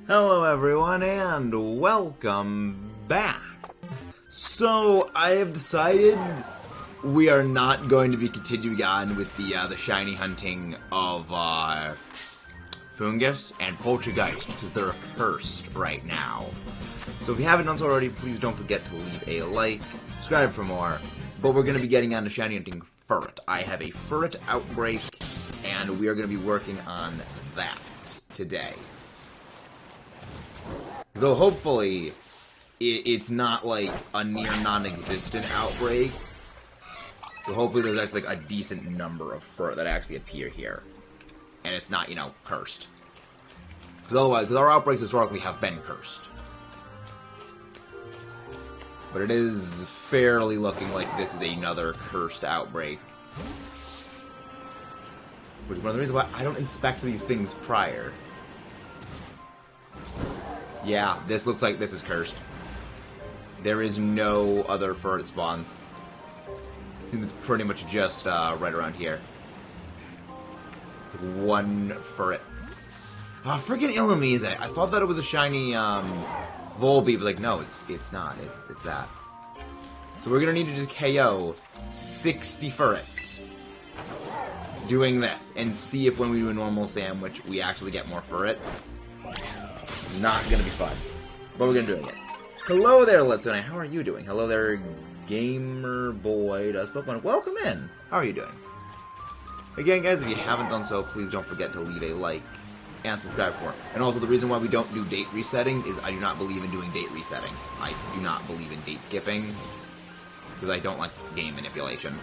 Hello everyone and welcome back. So I have decided we are not going to be continuing on with the shiny hunting of Fungus and Poltergeist because they're cursed right now. So if you haven't done so already, please don't forget to leave a like, subscribe for more. But we're going to be getting on to shiny hunting FURRET. I have a FURRET outbreak and we are going to be working on that today. Though hopefully, it's not like a near non-existent outbreak. So hopefully there's actually like a decent number of FURRET that actually appear here. And it's not, you know, cursed. Because otherwise, because our outbreaks historically have been cursed. But it is fairly looking like this is another cursed outbreak. Which is one of the reasons why I don't inspect these things prior. Yeah, this looks like this is cursed. There is no other FURRET spawns. It seems it's pretty much just right around here. It's like one FURRET. Oh, freaking Illumise! I thought that it was a shiny Volbeat, but like, no, it's not. It's that. So we're gonna need to just KO 60 FURRET doing this, and see if when we do a normal sandwich, we actually get more FURRET. Not gonna be fun, but we're gonna do it. Hello there, Let's Go. How are you doing? Hello there, Gamer Boy Does Pokemon. Welcome in. How are you doing? Again, guys, if you haven't done so, please don't forget to leave a like and subscribe for it. And also, the reason why we don't do date resetting is I do not believe in doing date resetting. I do not believe in date skipping because I don't like game manipulation.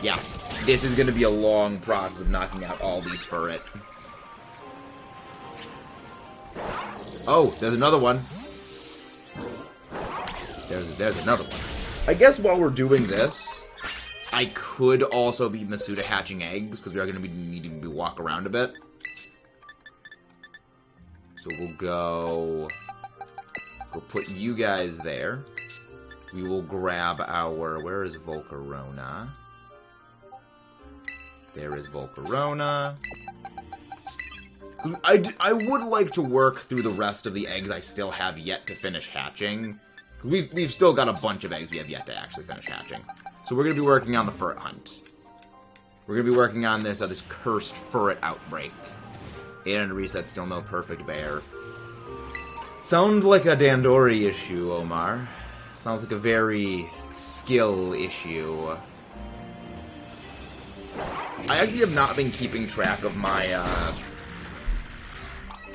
Yeah, this is gonna be a long process of knocking out all these FURRET. Oh, there's another one. There's another one. I guess while we're doing this, I could also be Masuda hatching eggs, because we are going to be needing to walk around a bit. So we'll go put you guys there. We will grab our... Where is Volcarona? There is Volcarona. I would like to work through the rest of the eggs I still have yet to finish hatching. We've still got a bunch of eggs we have yet to actually finish hatching. So we're going to be working on the FURRET hunt. We're going to be working on this cursed FURRET outbreak. 800 reset, still no perfect bear. Sounds like a Dandori issue, Omar. Sounds like a very skill issue. I actually have not been keeping track of my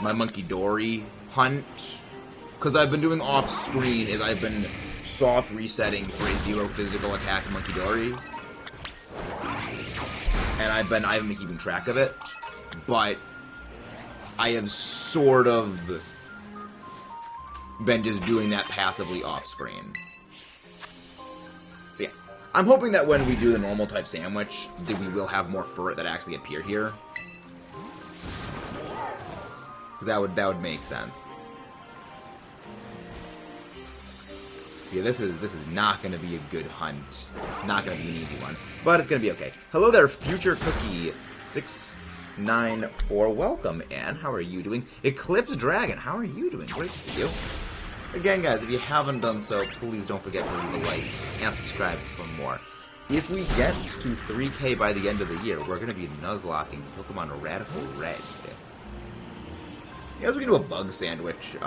Monkey Dory hunt, because I've been doing off-screen is I've been soft resetting for a 0 physical attack Monkey Dory, and I haven't been keeping track of it, but I have sort of been just doing that passively off-screen. So yeah, I'm hoping that when we do the normal type sandwich, that we will have more FURRET that actually appear here. That would make sense. Yeah, this is not going to be a good hunt. Not going to be an easy one, but it's going to be okay. Hello there, Future Cookie 694. Welcome, and how are you doing? Eclipse Dragon, how are you doing? Great to see you. Again, guys, if you haven't done so, please don't forget to leave a like and subscribe for more. If we get to 3K by the end of the year, we're going to be nuzlocking Pokemon Radical Red. As we can do a bug sandwich.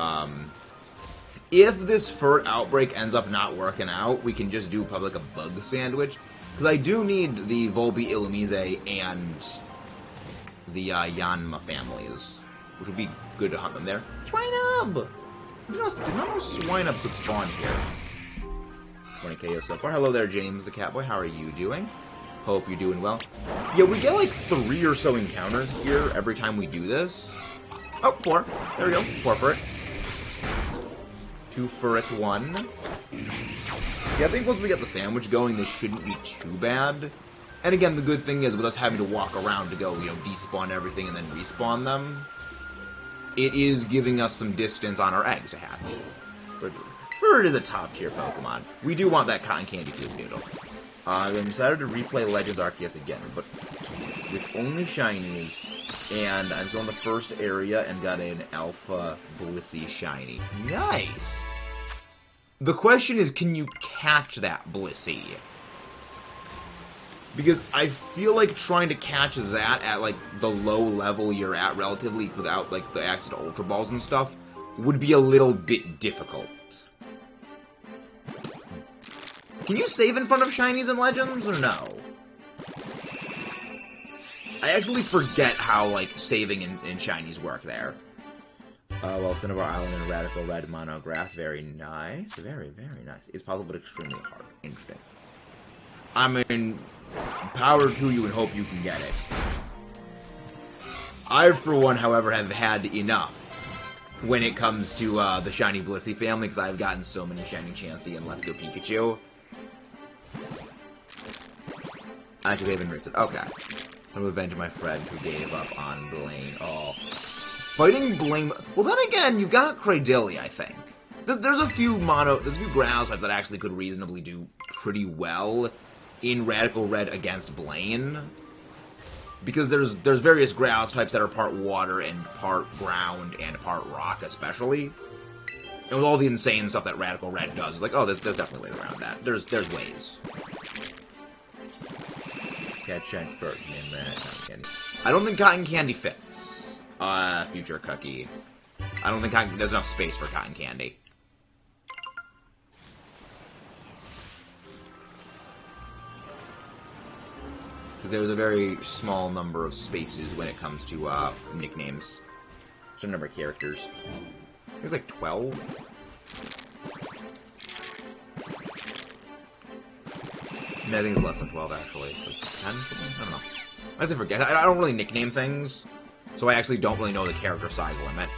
If this FURRET outbreak ends up not working out, we can just do like a bug sandwich. Because I do need the Volbeat, Illumise, and the Yanma families, which would be good to hunt them there. Swinub! You know, Swinub could spawn here. 20 KO so far. Hello there, James the Catboy. How are you doing? Hope you're doing well. Yeah, we get like 3 or so encounters here every time we do this. Oh, 4. There we go. 4 FURRET. 2 FURRET 1. Yeah, I think once we get the sandwich going, this shouldn't be too bad. And again, the good thing is, with us having to walk around to go, you know, despawn everything and then respawn them, it is giving us some distance on our eggs to hatch. FURRET is a top-tier Pokemon. We do want that cotton candy food noodle. I decided to replay Legends Arceus again, but with only shinies, And I'm still in the first area and got an Alpha Blissey Shiny. Nice! The question is, can you catch that Blissey? Because I feel like trying to catch that at, like, the low level you're at relatively without, like, the access to Ultra Balls and stuff would be a little bit difficult. Can you save in front of Shinies and Legends, or no? I actually forget how, like, saving in Shinies work there. Well, Cinnabar Island and Radical Red Mono Grass, very nice. Very, very nice. It's possible, but extremely hard. Interesting. I mean, power to you and hope you can get it. I, for one, however, have had enough when it comes to the Shiny Blissey family, because I've gotten so many Shiny Chansey and Let's Go Pikachu. Actually, they've been written. Okay. I'm gonna avenge my friend who gave up on Blaine. Oh. Fighting Blaine... Well, then again, you've got Cradilly, I think. There's a few ground types that actually could reasonably do pretty well in Radical Red against Blaine. Because there's various ground types that are part water and part ground and part rock, especially. And with all the insane stuff that Radical Red does, it's like, oh, there's definitely a way around that. There's ways. Cat Shank first, name that Cotton Candy. I don't think Cotton Candy fits. Future Cookie. I don't think there's enough space for Cotton Candy. Because there's a very small number of spaces when it comes to nicknames. There's a number of characters. There's like 12. No, I think it's less than 12, actually. Like 10? I don't know. I just forget. I don't really nickname things, so I actually don't really know the character size limit.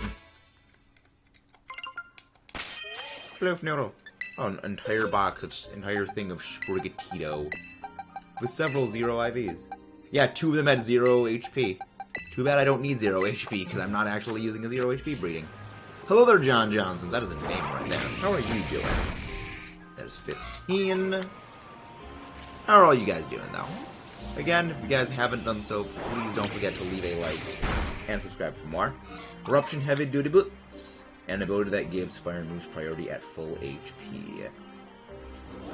Bloof noodle. Oh, an entire thing of Sprigatito. With several 0 IVs. Yeah, 2 of them had 0 HP. Too bad I don't need 0 HP, because I'm not actually using a 0 HP breeding. Hello there, John Johnson. That is a name right there. How are you doing? There's 15. How are all you guys doing, though? Again, if you guys haven't done so, please don't forget to leave a like and subscribe for more. Eruption Heavy Duty Boots. An ability that gives fire moves priority at full HP.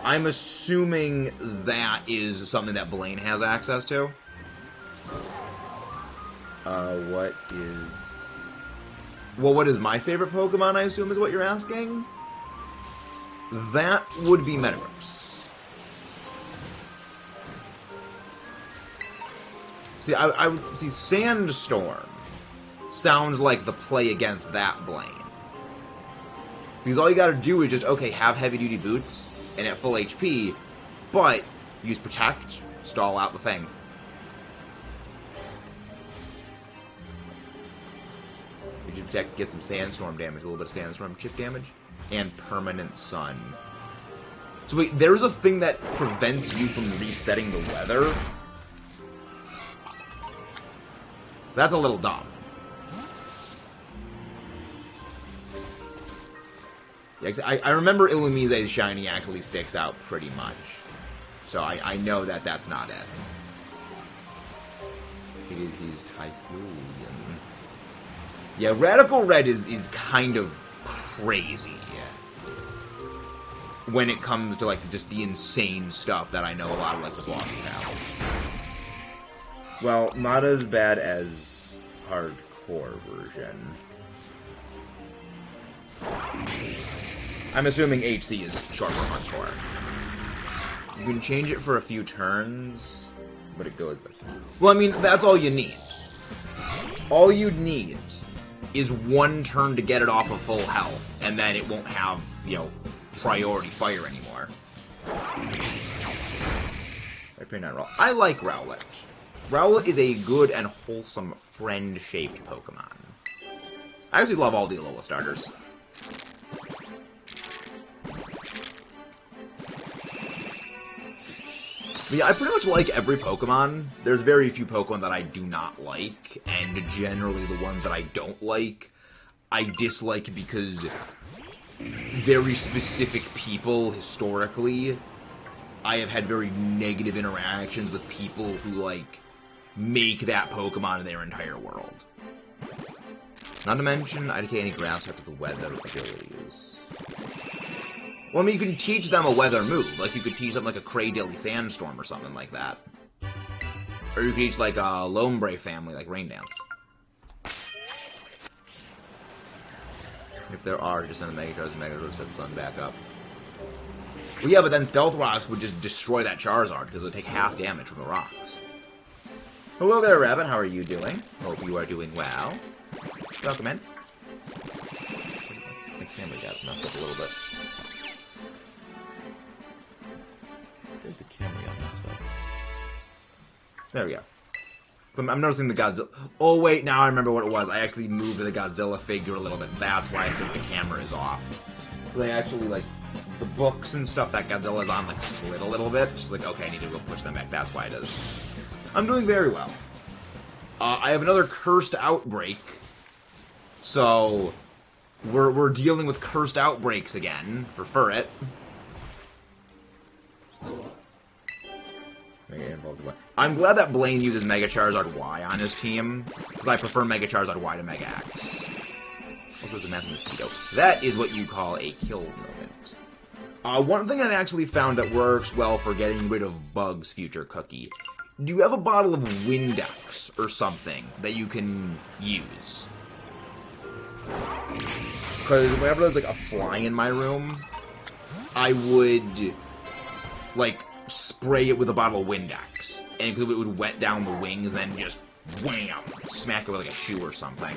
I'm assuming that is something that Blaine has access to. What is my favorite Pokemon, I assume, is what you're asking? That would be Metagross. See, I would see Sandstorm sounds like the play against that Blaine. Because all you gotta do is just, okay, have heavy-duty boots, and at full HP, but use Protect, stall out the thing. You just Protect, get some Sandstorm damage, a little bit of Sandstorm chip damage, and Permanent Sun. So wait, there's a thing that prevents you from resetting the weather? That's a little dumb. Yeah, I remember Illumise's shiny actually sticks out pretty much. So I know that that's not it. He's Typhoon. Yeah, Radical Red is kind of crazy. When it comes to, like, just the insane stuff that I know a lot of, like, the bosses have. Well, not as bad as hardcore version. I'm assuming HC is short for hardcore. You can change it for a few turns, but it goes... Well, I mean, that's all you need. All you'd need is one turn to get it off of full health, and then it won't have, you know, priority fire anymore. I like Rowlet. Rowlet is a good and wholesome friend-shaped Pokemon. I actually love all the Alola starters. But yeah, I pretty much like every Pokemon. There's very few Pokemon that I do not like, and generally the ones that I don't like, I dislike because very specific people, historically, I have had very negative interactions with people who, like, make that Pokemon their entire world. Not to mention, IDK any grass type with the weather abilities. Well, I mean, you can teach them a weather move. Like, you could teach them, like, a Craydilly Sandstorm or something like that. Or you could teach, like, a Lombre family, like Rain Dance. If there are, just send the Mega Charizard and Mega Charizard, set Sun back up. Well, yeah, but then Stealth Rocks would just destroy that Charizard, because it would take half damage from the rocks. Hello there, Rabbit. How are you doing? Hope you are doing well. Welcome in. My camera got messed up a little bit. I think the camera got messed up. There we go. I'm noticing the Godzilla... Oh, wait, now I remember what it was. I actually moved the Godzilla figure a little bit. That's why I think the camera is off. They actually, like, the books and stuff that Godzilla's on, like, slid a little bit. Just like, okay, I need to go push them back. That's why it is. I'm doing very well. I have another Cursed Outbreak. So, we're dealing with Cursed Outbreaks again for FURRET. I'm glad that Blaine uses Mega Charizard Y on his team, because I prefer Mega Charizard Y to Mega X. Also, there's a Massive Mosquito. That is what you call a kill moment. One thing I've actually found that works well for getting rid of bugs, Future Cookie. Do you have a bottle of Windex or something that you can use? Because whenever there's, like, a fly in my room, I would, like, spray it with a bottle of Windex. And it would wet down the wings, and then just, wham! Smack it with, like, a shoe or something.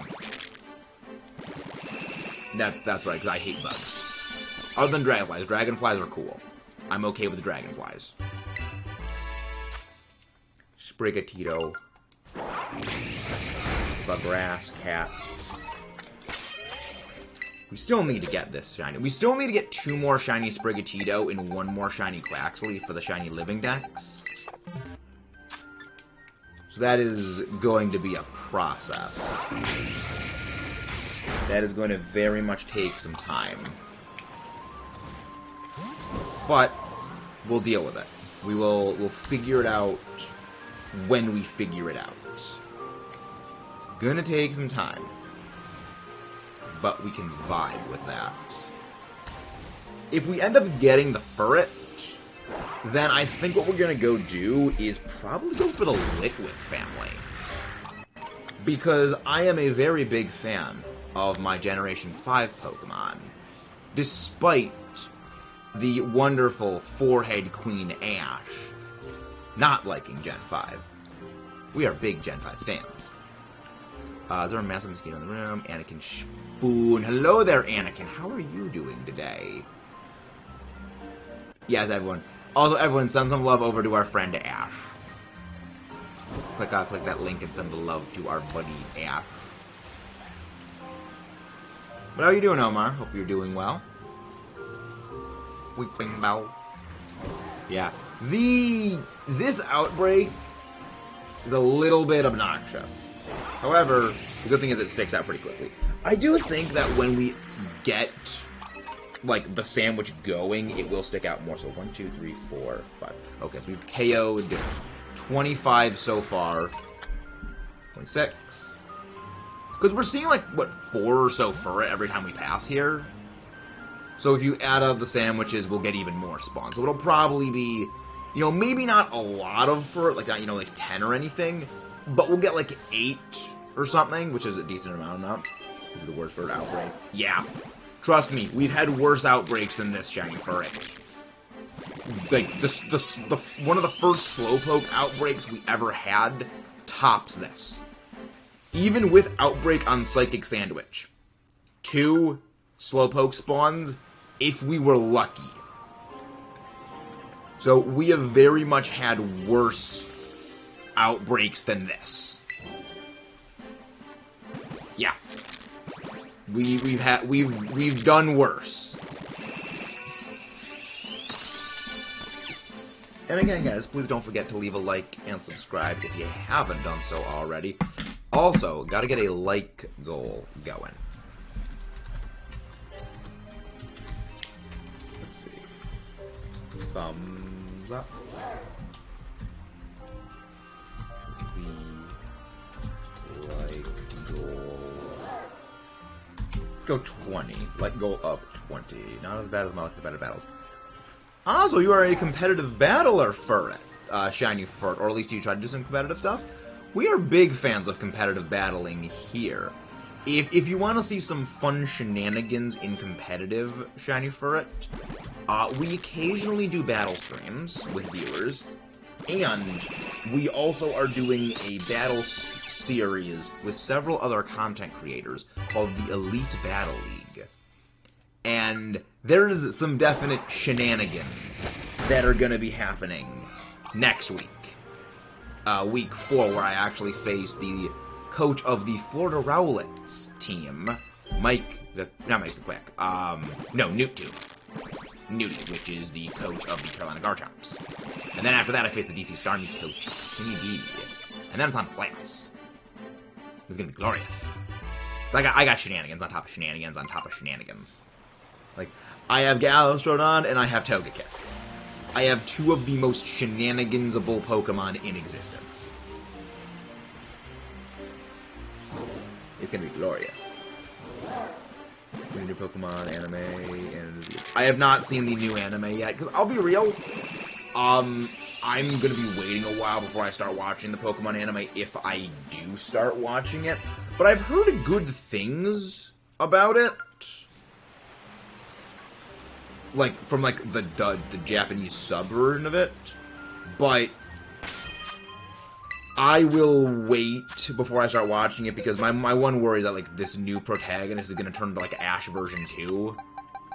That's right, because I hate bugs. Other than dragonflies. Dragonflies are cool. I'm okay with dragonflies. Sprigatito. Bugrass, Cat. We still need to get this shiny. We still need to get 2 more shiny Sprigatito and 1 more shiny Quaxley for the shiny Living Dex. So that is going to be a process. That is going to very much take some time. But we'll deal with it. We'll figure it out when we figure it out. It's gonna take some time. But we can vibe with that. If we end up getting the FURRET, then I think what we're gonna go do is probably go for the Litwick family. Because I am a very big fan of my Generation 5 Pokemon, despite the wonderful forehead Queen Ash not liking Gen 5. We are big Gen 5 stans. Is there a Massive Mosquito in the room? Anakin Spoon. Hello there, Anakin. How are you doing today? Yes, everyone. Also, everyone, send some love over to our friend Ash. Click that link and send the love to our buddy Ash. But how are you doing, Omar? Hope you're doing well. Weeping Bow. Yeah. This outbreak is a little bit obnoxious. However, the good thing is it sticks out pretty quickly. I do think that when we get, like, the sandwich going, it will stick out more. So 1, 2, 3, 4, 5. Okay, so we've KO'd 25 so far. 26. Because we're seeing, like, what, 4 or so FURRET every time we pass here. So if you add up the sandwiches, we'll get even more spawns. So it'll probably be, you know, maybe not a lot of FURRET, like, not, you know, like 10 or anything. But we'll get, like, 8 or something, which is a decent amount now. This is the worst FURRET outbreak. Yeah. Trust me, we've had worse outbreaks than this shiny FURRET. Like, one of the first Slowpoke outbreaks we ever had tops this. Even with Outbreak on Psychic Sandwich. 2 Slowpoke spawns, if we were lucky. So, we have very much had worse outbreaks than this. Yeah. We've done worse. And again, guys, please don't forget to leave a like and subscribe if you haven't done so already. Also, gotta get a like goal going. Let's see. Thumbs up. Let's go 20. Let go up 20. Not as bad as my competitive battles. Also, you are a competitive battler, FURRET. Shiny FURRET, or at least you try to do some competitive stuff. We are big fans of competitive battling here. If you want to see some fun shenanigans in competitive, Shiny FURRET, we occasionally do battle streams with viewers, and we also are doing a battle series with several other content creators called the Elite Battle League. And there's some definite shenanigans that are going to be happening next week. Week 4, where I actually face the coach of the Florida Rowlets team, Newt2. Newty, which is the coach of the Carolina Garchops. And then after that, I face the DC Starmies coach, Timmy D. And then I'm on playoffs. It's gonna be glorious. So I got shenanigans on top of shenanigans on top of shenanigans. Like, I have Galastrodon and I have Togekiss. I have two of the most shenanigansable Pokemon in existence. It's gonna be glorious. New Pokemon anime, and I have not seen the new anime yet, because I'll be real, I'm gonna be waiting a while before I start watching the Pokemon anime, if I do start watching it, but I've heard good things about it, like, from, like, the Japanese sub version of it, but I will wait before I start watching it, because my one worry is that, like, this new protagonist is going to turn into, like, Ash version 2,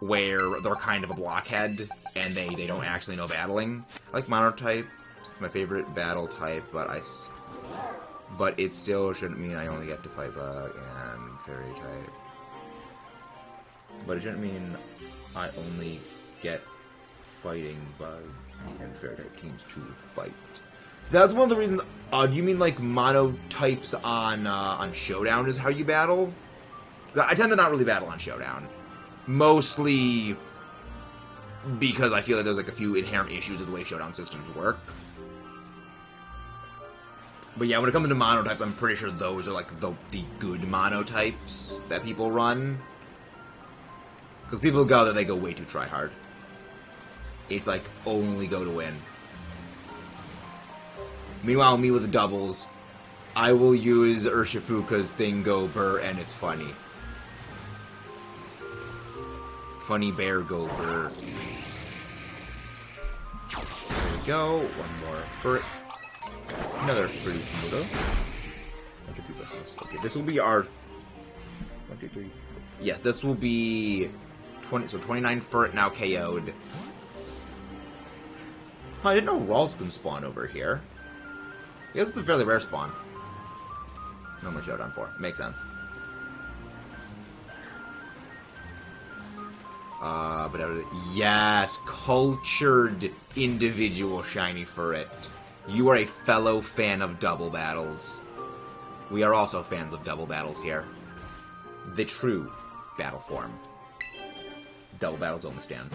where they're kind of a blockhead, and they don't actually know battling. I like Monotype. It's my favorite battle type, but it still shouldn't mean I only get to fight Bug and Fairy type. But it shouldn't mean I only get fighting Bug and Fairy type teams to fight. So that's one of the reasons. Do you mean like monotypes on Showdown is how you battle? I tend to not really battle on Showdown, mostly because I feel like there's like a few inherent issues with the way Showdown systems work. But yeah, when it comes to monotypes, I'm pretty sure those are like the good monotypes that people run. Because people go that they go way too try hard. It's like only go to win. Meanwhile, me with the doubles, I will use Urshifuka's thing go burr, and it's funny. Funny bear go burr. There we go. One more FURRET. Another pretty Komodo. 1, 2, 3, 4, 5. Okay, this will be our 1, 2, 3, 4. Yes, this will be 20. So 29 FURRET now KO'd. I didn't know Ralts can spawn over here. I guess it's a fairly rare spawn. No more Showdown 4. Makes sense. But yes, cultured individual Shiny FURRET. You are a fellow fan of double battles. We are also fans of double battles here. The true battle form. Double battles only stand.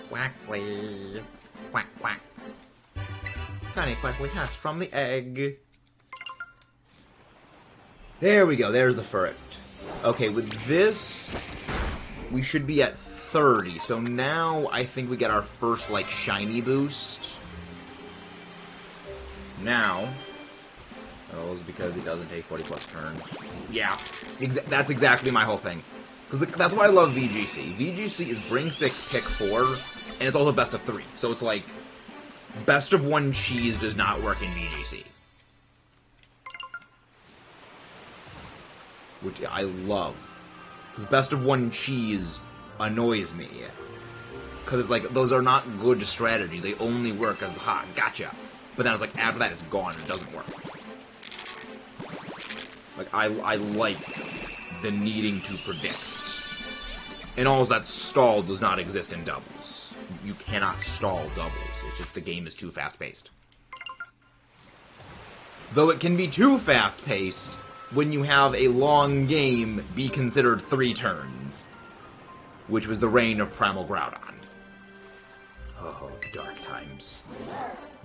Quack, please. Quack, quack. Tiny quackly hatched from the egg. There we go. There's the FURRET. Okay, with this, we should be at 30. So now I think we get our first, like, shiny boost. Now, oh, it's because it doesn't take 40 plus turns. Yeah, that's exactly my whole thing. Because that's why I love VGC. VGC is bring 6, pick 4, and it's also best of 3. So it's like, best of 1 cheese does not work in VGC. Which I love. Because best of 1 cheese annoys me. Because it's like, those are not good strategies. They only work as, ha, gotcha. But then it's like, after that it's gone and it doesn't work. Like, I like the needing to predict. And all of that stall does not exist in doubles. You cannot stall doubles. It's just the game is too fast-paced. Though it can be too fast-paced when you have a long game be considered 3 turns. Which was the reign of Primal Groudon. Oh, the dark times.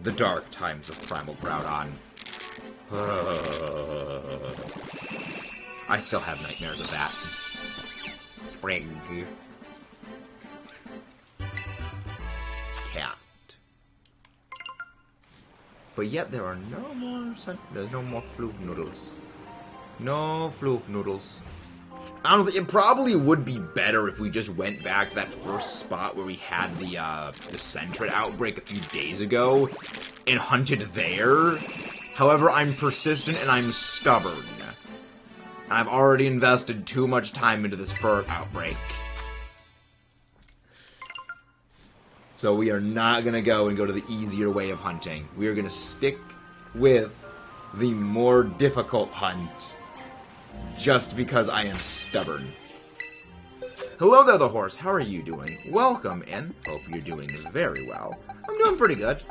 The dark times of Primal Groudon. I still have nightmares of that. Spring. Cat. But yet there are no more there's no more floof noodles. No floof noodles. Honestly, it probably would be better if we just went back to that first spot where we had the Sentret outbreak a few days ago and hunted there. However, I'm persistent and I'm stubborn. I've already invested too much time into this FURRET outbreak. So we are not going to go to the easier way of hunting. We are going to stick with the more difficult hunt. Just because I am stubborn. Hello there, the horse. How are you doing? Welcome in. Hope you're doing very well. I'm doing pretty good.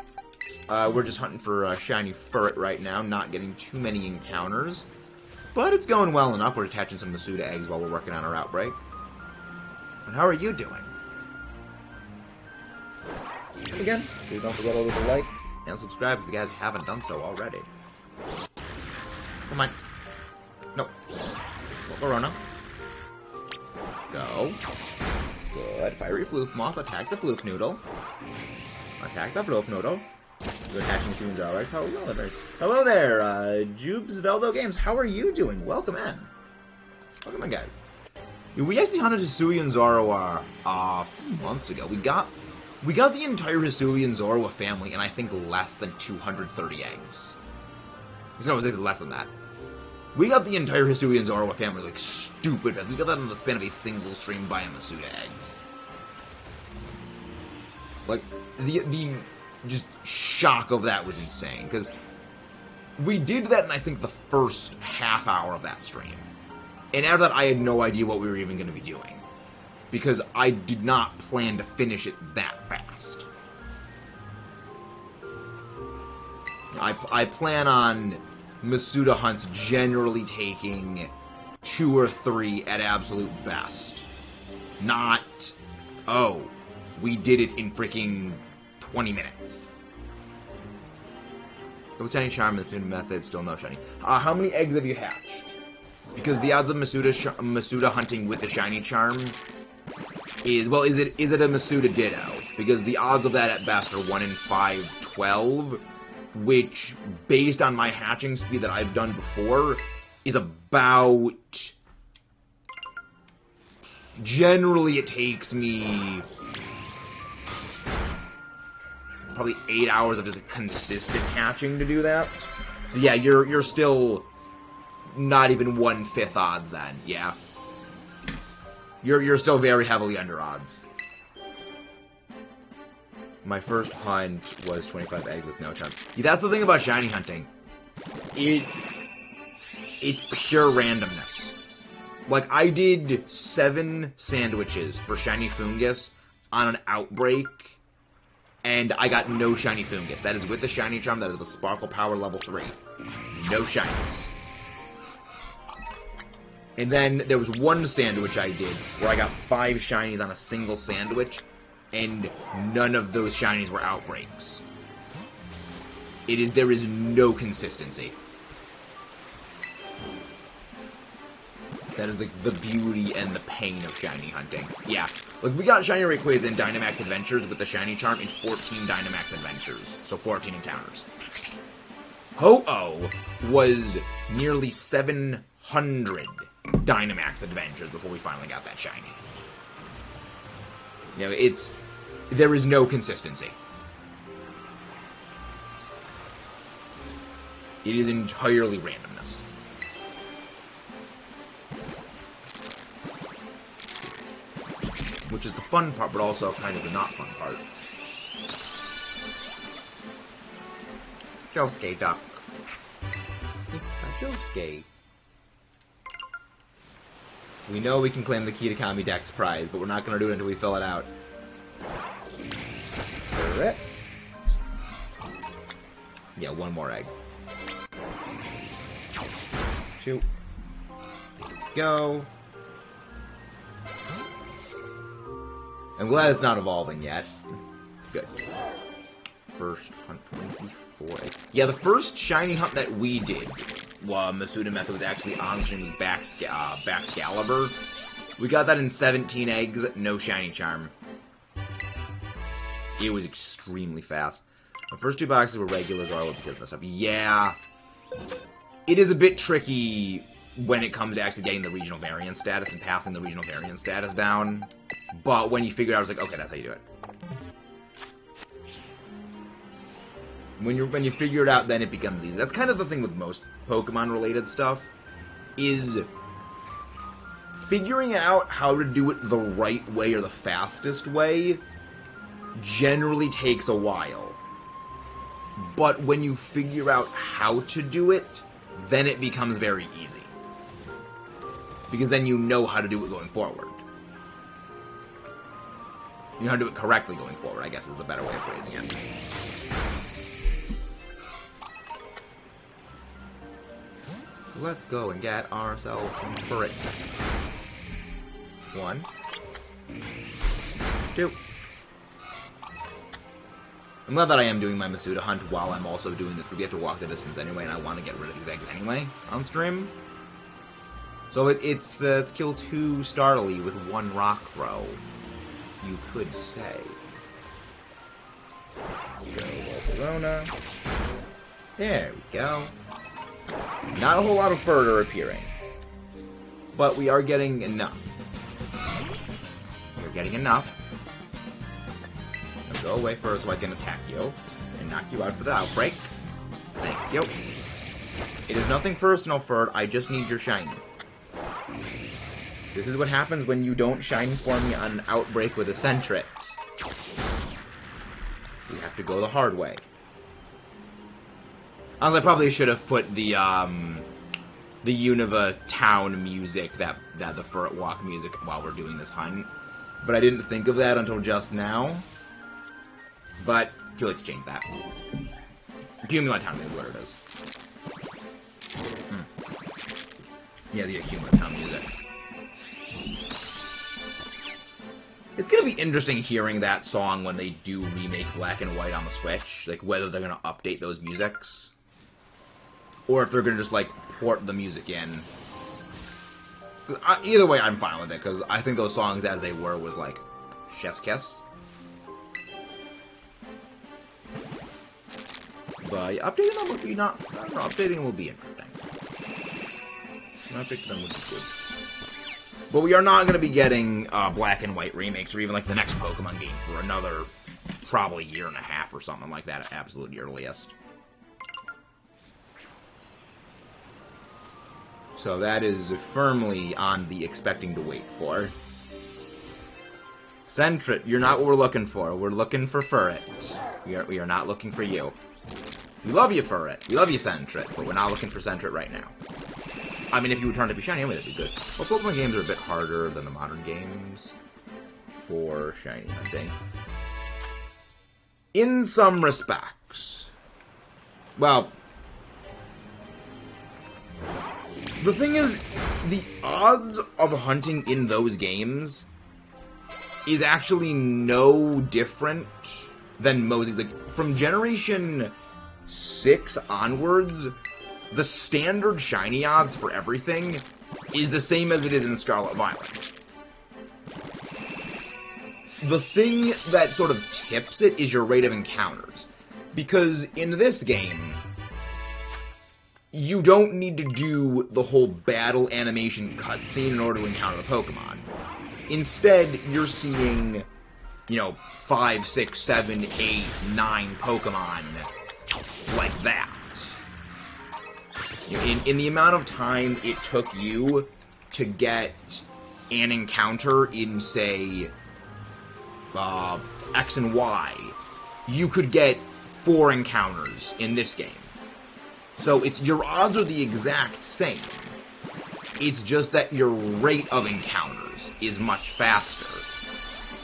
We're just hunting for shiny FURRET right now, not getting too many encounters. But it's going well enough. We're attaching some Masuda eggs while we're working on our outbreak. And how are you doing? And again, please don't forget to leave a like and subscribe if you guys haven't done so already. Come on. Nope. Corona. Go. Good. Fiery Floof Moth. Attack the Floof Noodle. Attack the Floof Noodle. You're attaching soon, alright? Hello there. Hello there, Jubes Veldo Games. How are you doing? Welcome in. Welcome in, guys. We actually hunted Hisuian Zoroark a few months ago. We got the entire Hisuian Zoroark family in, I think, less than 230 eggs. No, it was less than that. We got the entire Hisuian Zoroark family, like, stupid fast. We got that in the span of a single stream via Masuda eggs. Like, the just shock of that was insane, because we did that in, I think, the first half hour of that stream. And after that, I had no idea what we were even going to be doing. Because I did not plan to finish it that fast. I plan on Masuda hunts generally taking 2 or 3 at absolute best. Not, oh, we did it in freaking 20 minutes. With shiny charm, the method, still no shiny. How many eggs have you hatched? Because the odds of Masuda hunting with the shiny charm is, well, is it a Masuda Ditto? Because the odds of that at best are 1 in 512. Which, based on my hatching speed that I've done before, is about... Generally, it takes me probably 8 hours of just consistent hatching to do that. So yeah, you're still not even 1/5 odds then, yeah. You're still very heavily under odds. My first hunt was 25 eggs with no charm. Yeah, that's the thing about shiny hunting. It's pure randomness. Like, I did 7 sandwiches for shiny Fungus on an outbreak, and I got no shiny Fungus. That is with the shiny charm, that is the Sparkle Power level 3. No shinies. And then there was one sandwich I did where I got 5 shinies on a single sandwich, and none of those shinies were outbreaks. There is no consistency. That is the beauty and the pain of shiny hunting. Yeah, like we got shiny Rayquaza in Dynamax Adventures with the shiny charm in 14 Dynamax Adventures, so 14 encounters. Ho-Oh was nearly 700 Dynamax Adventures before we finally got that shiny. You know, there is no consistency. It is entirely randomness. Which is the fun part, but also kind of the not fun part. Josuke duck. Josuke. We know we can claim the Kitakami Dex prize, but we're not going to do it until we fill it out. FURRET. Yeah, 1 more egg. 2. Go. I'm glad it's not evolving yet. Good. First hunt 24. Yeah, the first shiny hunt that we did, Masuda method was actually on stream, was Baxcalibur. We got that in 17 eggs, no shiny charm. It was extremely fast. The first 2 boxes were regulars, or I would have messed up. Yeah. It is a bit tricky when it comes to actually getting the regional variant status and passing the regional variant status down. But when you figure it out, I was like, okay, that's how you do it. When you figure it out, then it becomes easy. That's kind of the thing with most Pokemon-related stuff, is figuring out how to do it the right way or the fastest way generally takes a while. But when you figure out how to do it, then it becomes very easy. Because then you know how to do it going forward. You know how to do it correctly going forward, I guess is the better way of phrasing it. Let's go and get ourselves some FURRET. 1, 2. I'm glad that I am doing my Masuda hunt while I'm also doing this, because we have to walk the distance anyway, and I want to get rid of these eggs anyway on stream. So it's kill 2 Starly with 1 rock throw, you could say. Go Corona. There we go. Not a whole lot of FURRET are appearing, but we are getting enough. We're getting enough. Now go away first so I can attack you and knock you out for the outbreak. Thank you. It is nothing personal, FURRET. I just need your shiny. This is what happens when you don't shine for me on an outbreak with a Sentret. You have to go the hard way. Honestly, I probably should have put the Unova town music, that the FURRET walk music, while we're doing this hunt. But I didn't think of that until just now. But too late to change that. Accumulate town is what it is. Yeah, the Accumulate town music. It's gonna be interesting hearing that song when they do remake Black and White on the Switch. Like, whether they're gonna update those musics. Or if they're gonna just, like, port the music in. Either way, I'm fine with it, because I think those songs as they were was, like, chef's kiss. But yeah, updating them would be not... I don't know, updating them would be interesting. Updating them would be good. But we are not going to be getting Black and White remakes, or even, like, the next Pokemon game for another, probably, 1.5 years or something like that at absolute earliest. So that is firmly on the expecting to wait for. Sentret, you're not what we're looking for. We're looking for FURRET. We are not looking for you. We love you, FURRET. We love you, Sentret, but we're not looking for Sentret right now. I mean, if you would turn to be shiny, anyway, that'd be good. Well, Pokemon games are a bit harder than the modern games for shiny hunting. In some respects. Well, the thing is, the odds of hunting in those games is actually no different than most. Like, from Generation 6 onwards, the standard shiny odds for everything is the same as it is in Scarlet Violet. The thing that sort of tips it is your rate of encounters. Because in this game, you don't need to do the whole battle animation cutscene in order to encounter the Pokemon. Instead, you're seeing, you know, 5, 6, 7, 8, 9 Pokemon like that. In the amount of time it took you to get an encounter in, say, X and Y, you could get 4 encounters in this game. So your odds are the exact same. It's just that your rate of encounters is much faster.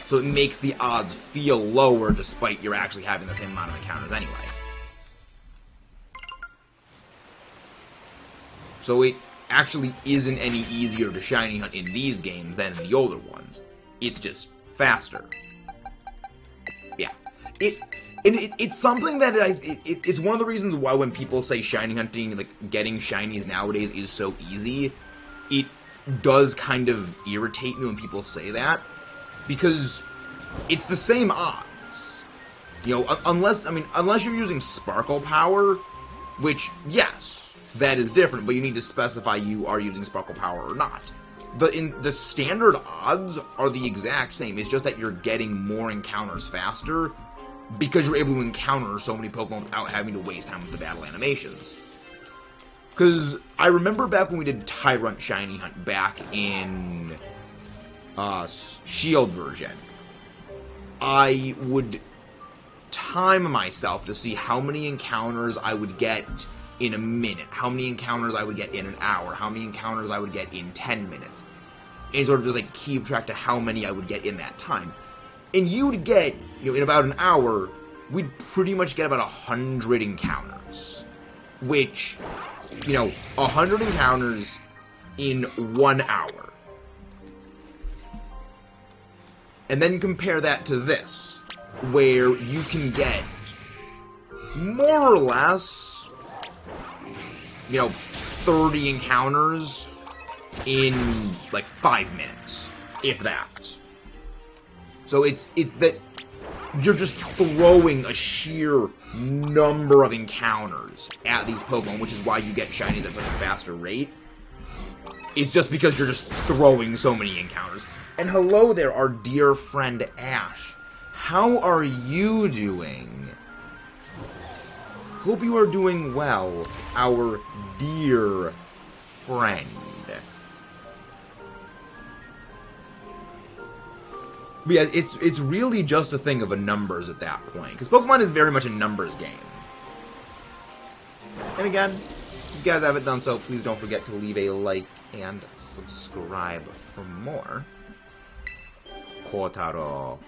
So it makes the odds feel lower despite you're actually having the same amount of encounters anyway. So it actually isn't any easier to shiny hunt in these games than in the older ones. It's just faster. Yeah. it's something that it's one of the reasons why when people say shiny hunting, like getting shinies nowadays is so easy, it does kind of irritate me when people say that, because it's the same odds. You know, unless you're using Sparkle Power, which, yes, that is different, but you need to specify you are using Sparkle Power or not. The standard odds are the exact same, it's just that you're getting more encounters faster, because you're able to encounter so many Pokemon without having to waste time with the battle animations. Because I remember back when we did Tyrant Shiny Hunt back in Shield version, I would time myself to see how many encounters I would get in a minute, how many encounters I would get in an hour, how many encounters I would get in 10 minutes, and sort of just like keep track to how many I would get in that time. And you'd get, you know, in about an hour, we'd pretty much get about 100 encounters. Which, you know, 100 encounters in 1 hour. And then compare that to this, where you can get more or less, you know, 30 encounters in like 5 minutes, if that. So it's that you're just throwing a sheer number of encounters at these Pokemon, which is why you get shinies at such a faster rate. It's just because you're just throwing so many encounters. And hello there, our dear friend Ash. How are you doing? Hope you are doing well, our dear friend. But yeah, it's really just a thing of a numbers at that point, because Pokemon is very much a numbers game. And again, if you guys haven't done so, please don't forget to leave a like and subscribe for more. Kotaro.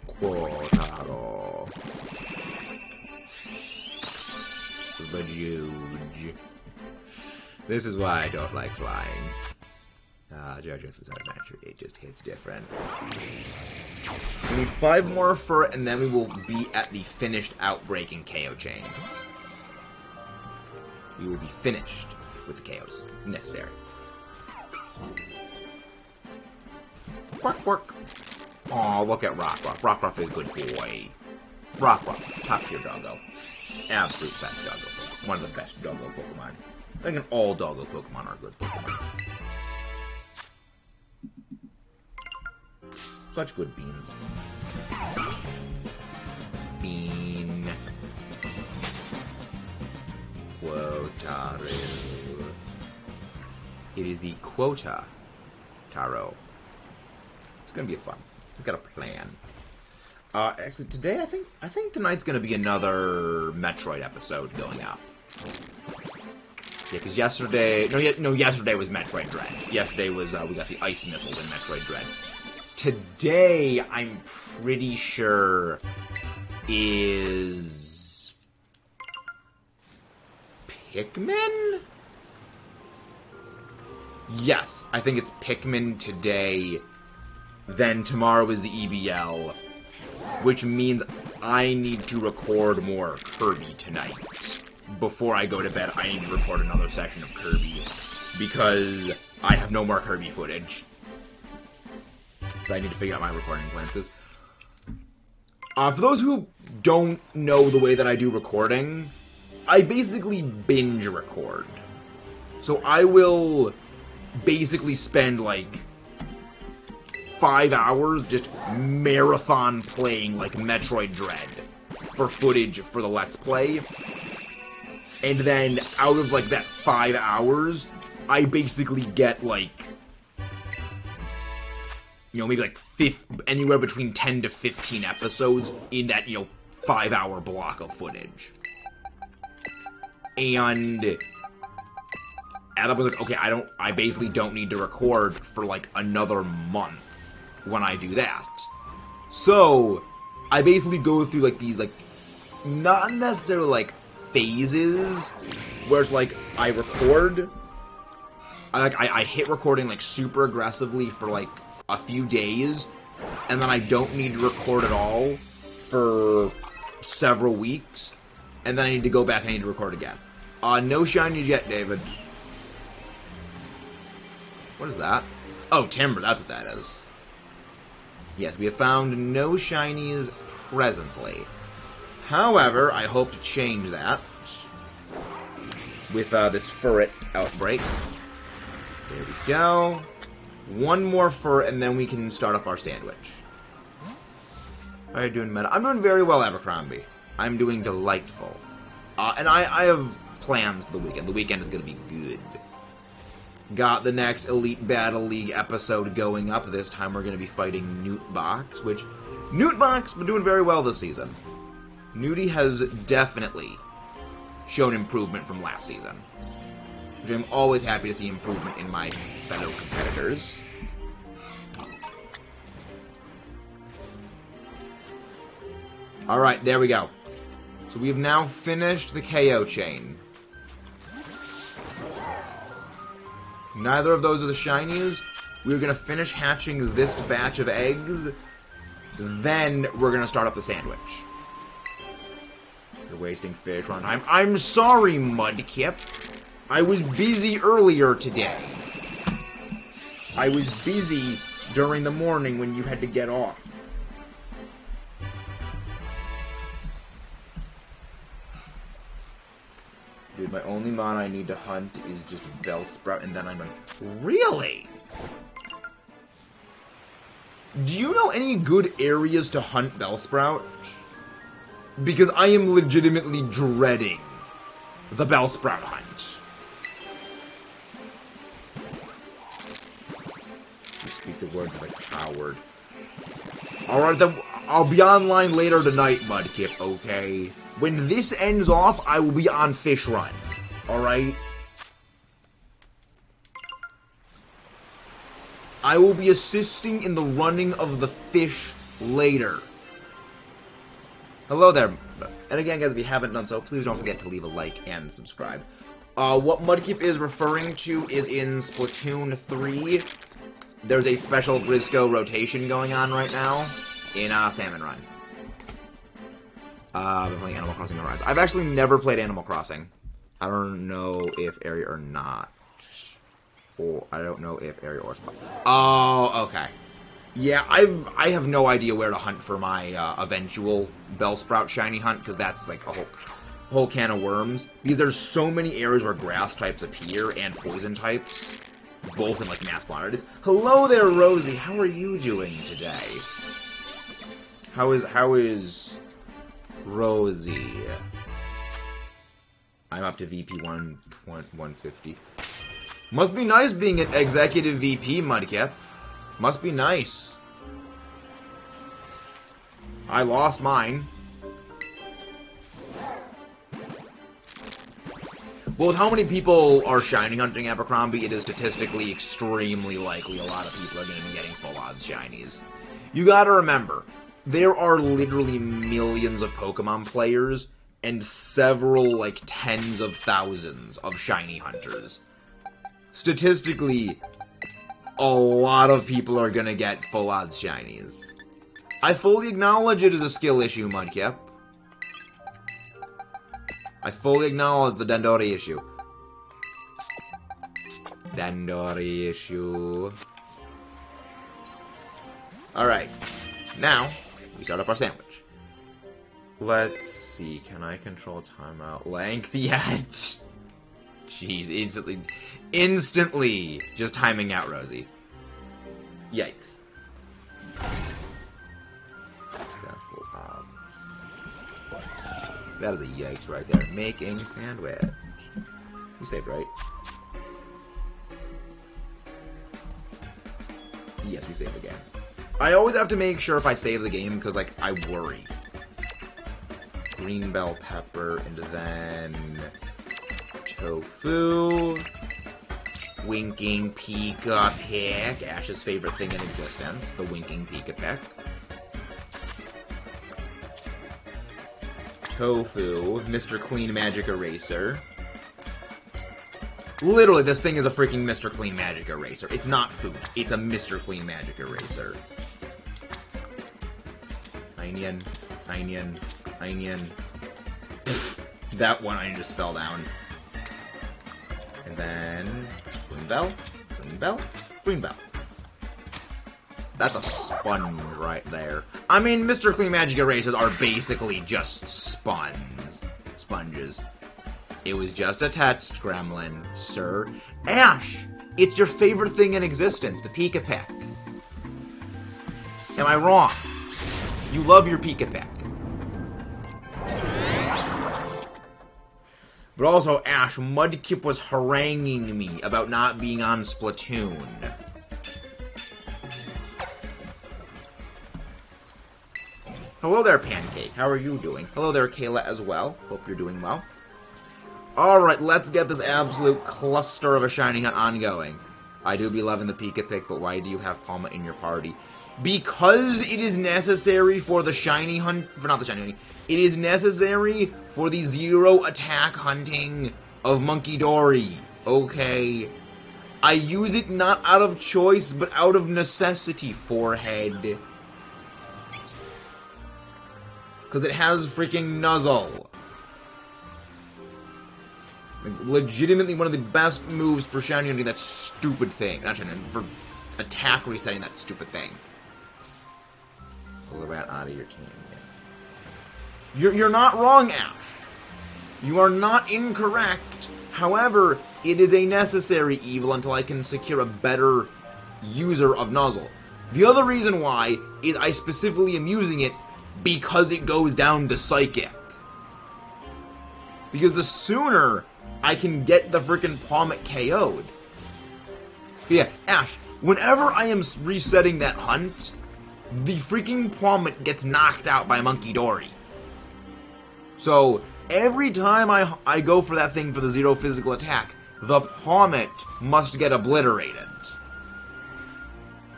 Kotaro. The Juge. This is why I don't like flying. Judgment was adventure. It just hits different. We need 5 more for it, and then we will be at the finished Outbreak in KO chain. We will be finished with the KOs necessary. Quack, quack. Aw, look at Rockruff. Rockruff is a good boy. Rockruff, top tier doggo. Absolute best doggo. One of the best doggo Pokemon. I think all doggo Pokemon are good Pokemon. Such good beans. Bean. Quotaro. It is the Quota Taro. It's gonna be fun. We've got a plan. Actually, today I think tonight's gonna be another Metroid episode going up. Yeah, because yesterday was Metroid Dread. Yesterday was we got the ice missiles in Metroid Dread. Today, I'm pretty sure, is Pikmin? Yes, I think it's Pikmin today. Then tomorrow is the EBL, which means I need to record more Kirby tonight. Before I go to bed, I need to record another session of Kirby, because I have no more Kirby footage. I need to figure out my recording plans. For those who don't know the way that I do recording, I basically binge record. So I will basically spend like 5 hours just marathon playing like Metroid Dread for footage for the Let's Play. And then out of like that 5 hours, I basically get like, you know, maybe like anywhere between 10 to 15 episodes in that, you know, 5 hour block of footage. And I was like, okay, I basically don't need to record for like another month when I do that. So I basically go through like these like, not necessarily like phases, where it's like I record, I hit recording like super aggressively for like a few days, and and then I don't need to record at all for several weeks, and then I need to go back and I need to record again. No shinies yet, David. What is that? Oh, timber, that's what that is. Yes, we have found no shinies presently. However, I hope to change that with this FURRET outbreak. There we go. One more FURRET, and then we can start up our sandwich. How are you doing, Meta? I'm doing very well, Abercrombie. I'm doing delightful. And I have plans for the weekend. The weekend is going to be good. Got the next Elite Battle League episode going up. This time we're going to be fighting Newtbox, which Newtbox been doing very well this season. Newty has definitely shown improvement from last season, which I'm always happy to see improvement in my fellow competitors. Alright, there we go. So we have now finished the KO chain. Neither of those are the shinies. We're going to finish hatching this batch of eggs. Then we're going to start up the sandwich. You're wasting fish run time. I'm sorry, Mudkip. I was busy earlier today. I was busy during the morning when you had to get off. Dude, my only mana I need to hunt is just Bellsprout, and then I'm like, really? Do you know any good areas to hunt Bellsprout? Because I am legitimately dreading the Bellsprout hunt. You speak the words of a coward. Alright, then I'll be online later tonight, Mudkip, okay? When this ends off, I will be on Fish Run. Alright? I will be assisting in the running of the fish later. Hello there. And again, guys, if you haven't done so, please don't forget to leave a like and subscribe. What Mudkip is referring to is in Splatoon 3. There's a special Briscoe rotation going on right now in Salmon Run. I've been playing Animal Crossing Horizons. I've actually never played Animal Crossing. I don't know if area or not. Or I don't know if area or spot. Oh, okay. Yeah, I have no idea where to hunt for my eventual Bellsprout shiny hunt, because that's like a whole can of worms. Because there's so many areas where grass types appear and poison types, both in like mass quantities. Hello there, Rosie. How are you doing today? How is Rosie? I'm up to VP 150. Must be nice being an executive VP, Mudkip. Must be nice. I lost mine. Well, with how many people are shiny hunting Abercrombie, it is statistically extremely likely a lot of people are going to be getting full odds shinies. You gotta remember, there are literally millions of Pokemon players and several, like, tens of thousands of shiny hunters. Statistically, a lot of people are gonna get full odds shinies. I fully acknowledge it is a skill issue, Mudkip. I fully acknowledge the Dandori issue. Dandori issue. Alright. Now, we start up our sandwich. Let's see, can I control timeout length yet? Jeez, instantly just timing out Rosie. Yikes. That is a yikes right there. Making sandwich. You saved, right? Yes, we saved the game. I always have to make sure if I save the game, because, like, I worry. Green bell pepper, and then tofu. Winking Pika pick. Ash's favorite thing in existence. The winking Pika pick. Tofu. Mr. Clean Magic Eraser. Literally, this thing is a freaking Mr. Clean Magic Eraser. It's not food. It's a Mr. Clean Magic Eraser. Onion. Onion. Onion. That one onion just fell down. And then... Green bell. Green bell. Green bell. That's a sponge right there. I mean, Mr. Clean Magic erasers are basically just sponges. It was just a text, Gremlin, sir. Ash! It's your favorite thing in existence, the Pika-Pick. Am I wrong? You love your Pika-Pick. But also, Ash, Mudkip was haranguing me about not being on Splatoon. Hello there, Pancake. How are you doing? Hello there, Kayla, as well. Hope you're doing well. Alright, let's get this absolute cluster of a shiny hunt ongoing. I do be loving the Pika-Pick, but why do you have Palma in your party? Because it is necessary for the shiny hunt... not the shiny hunting. It is necessary for the 0 attack hunting of Monkey Dory. Okay? I use it not out of choice, but out of necessity, forehead. Because it has freaking Nuzzle. Like, legitimately one of the best moves for shiny hunting that stupid thing. Not shiny hunting, for attack resetting that stupid thing. Pull the rat out of your team. Yeah. You're not wrong, Ash. You are not incorrect. However, it is a necessary evil until I can secure a better user of Nuzzle. The other reason why is I specifically am using it because it goes down to Psychic. Because the sooner I can get the frickin' Palmet KO'd. But yeah, Ash, whenever I am resetting that hunt, the freaking Palmet gets knocked out by Monkey Dory. So, every time I go for that thing for the 0 physical attack, the Palmet must get obliterated.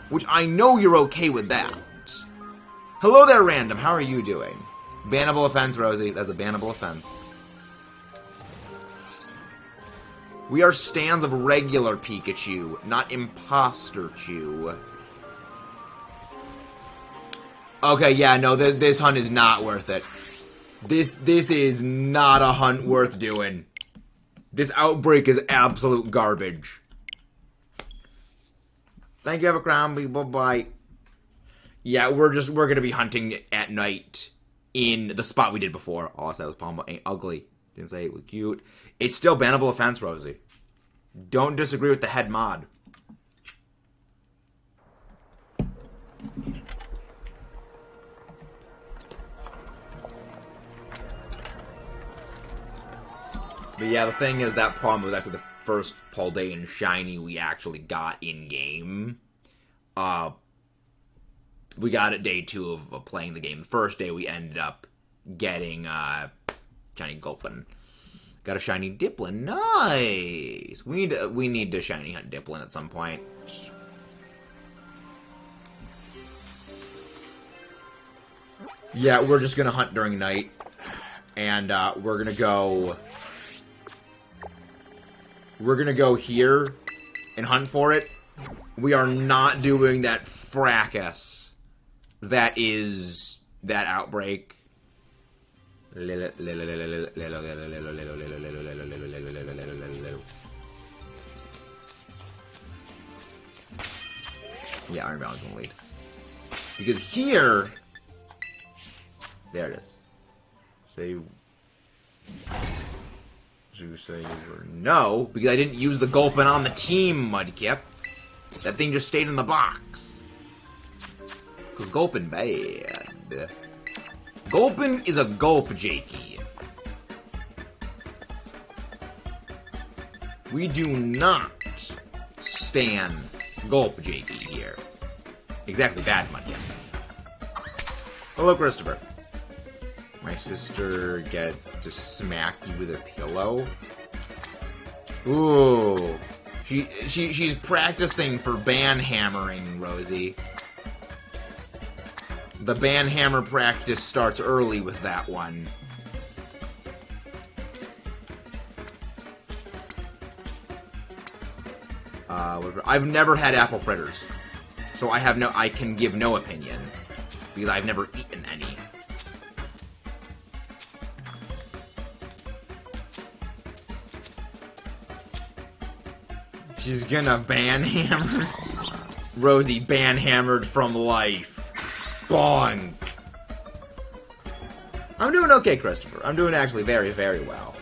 Which I know you're okay with that. Hello there, Random. How are you doing? Bannable offense, Rosie. That's a bannable offense. We are stands of regular Pikachu, not Imposter Chew. Okay, yeah, no, this hunt is not worth it. This is not a hunt worth doing. This outbreak is absolute garbage. Thank you, Abercrombie. Bye-bye. Yeah, we're gonna be hunting at night in the spot we did before. All I said was Palma ain't ugly. Didn't say it was cute. It's still bannable offense, Rosie. Don't disagree with the head mod. But yeah, the thing is that Palma was actually the first Paldean shiny we actually got in-game. We got it day 2 of playing the game. The first day we ended up getting shiny Gulpin. Got a shiny Dipplin. Nice! We need to shiny hunt Dipplin at some point. Yeah, we're just gonna hunt during night. And we're gonna go here and hunt for it. We are not doing that fracas that is that outbreak. Yeah, Iron Balance will lead. Because here... There it is. Say no, because I didn't use the Gulpin on the team, Mudkip. That thing just stayed in the box. Because Gulpin bad. Gulpin is a gulp, Jakey. We do not stand gulp, Jakey, here. Exactly bad, Mudkip. Hello, Christopher. My sister get to smack you with a pillow? Ooh. She's practicing for ban hammering, Rosie. The ban hammer practice starts early with that one. I've never had apple fritters, so I can give no opinion. Because I've never eaten any. She's gonna banhammer. Rosie banhammered from life. Bonk. I'm doing okay, Christopher. I'm doing actually very, very well.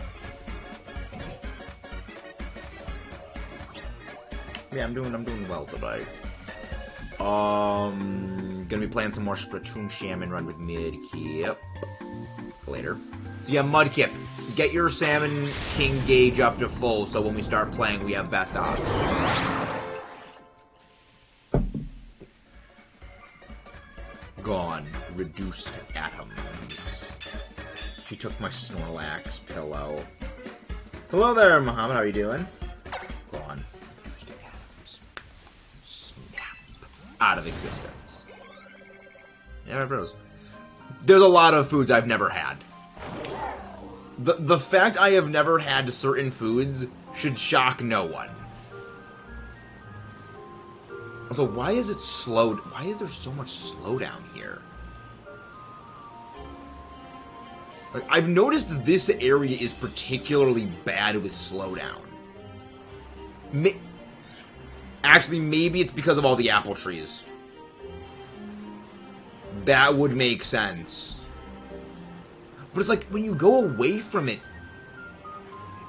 Yeah, I'm doing well today. Gonna be playing some more Splatoon Shaman Run with Mudkip later. So yeah, Mudkip, get your Salmon King gauge up to full, so when we start playing, we have best odds. Gone. Reduced atoms. She took my Snorlax pillow. Hello there, Muhammad. How are you doing? Gone. Reduced atoms. Snap. Out of existence. Yeah, bros. There's a lot of foods I've never had. The fact I have never had certain foods should shock no one. Also, why is it slowed? Why is there so much slowdown here? Like, I've noticed this area is particularly bad with slowdown. Actually, maybe it's because of all the apple trees. That would make sense. But it's like, when you go away from it...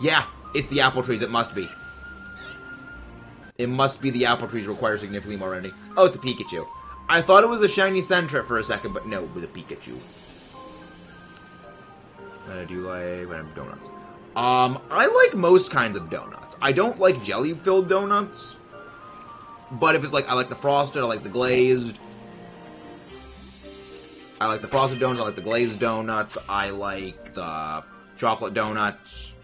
Yeah, it's the apple trees, it must be. It must be the apple trees require significantly more energy. Oh, it's a Pikachu. I thought it was a shiny Sentret for a second, but no, it was a Pikachu. Do you like donuts? I like most kinds of donuts. I don't like jelly-filled donuts. But if it's like, I like the frosted, I like the glazed. I like the frosted donuts, I like the glazed donuts, I like the chocolate donuts.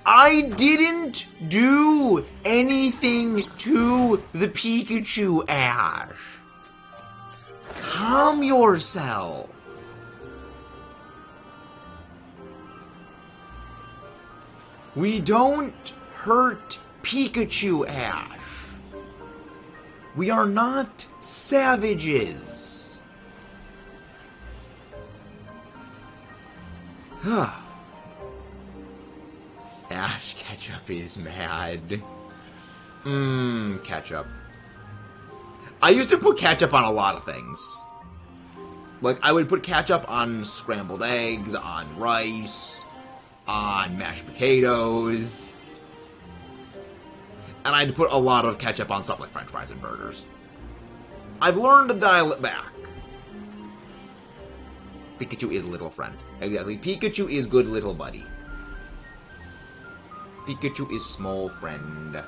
I didn't do anything to the Pikachu, Ash. Calm yourself. We don't hurt Pikachu, Ash. We are not savages. Ash Ketchup is mad. Ketchup. I used to put ketchup on a lot of things. Like, I would put ketchup on scrambled eggs, on rice, on mashed potatoes. And I'd put a lot of ketchup on stuff like french fries and burgers. I've learned to dial it back. Pikachu is little friend. Exactly. Pikachu is good little buddy. Pikachu is small friend.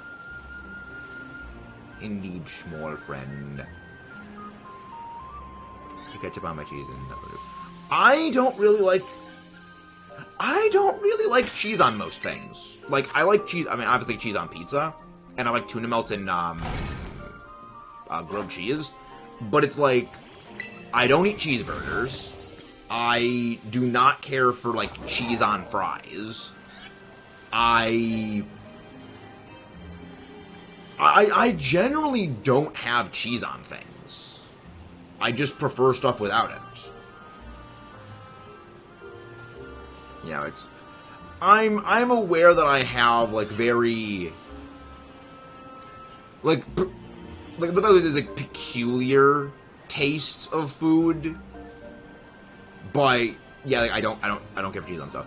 Indeed, small friend. Ketchup on my cheese and that would do. I don't really like cheese on most things. Like, I like cheese, I mean, obviously cheese on pizza. And I like tuna melt and, grilled cheese. But it's like, I don't eat cheeseburgers. I do not care for, like, cheese on fries. I generally don't have cheese on things. I just prefer stuff without it. You know, it's... I'm aware that I have, like, very... Like, there's, like, peculiar tastes of food. But, yeah, like, I don't care for cheese on stuff.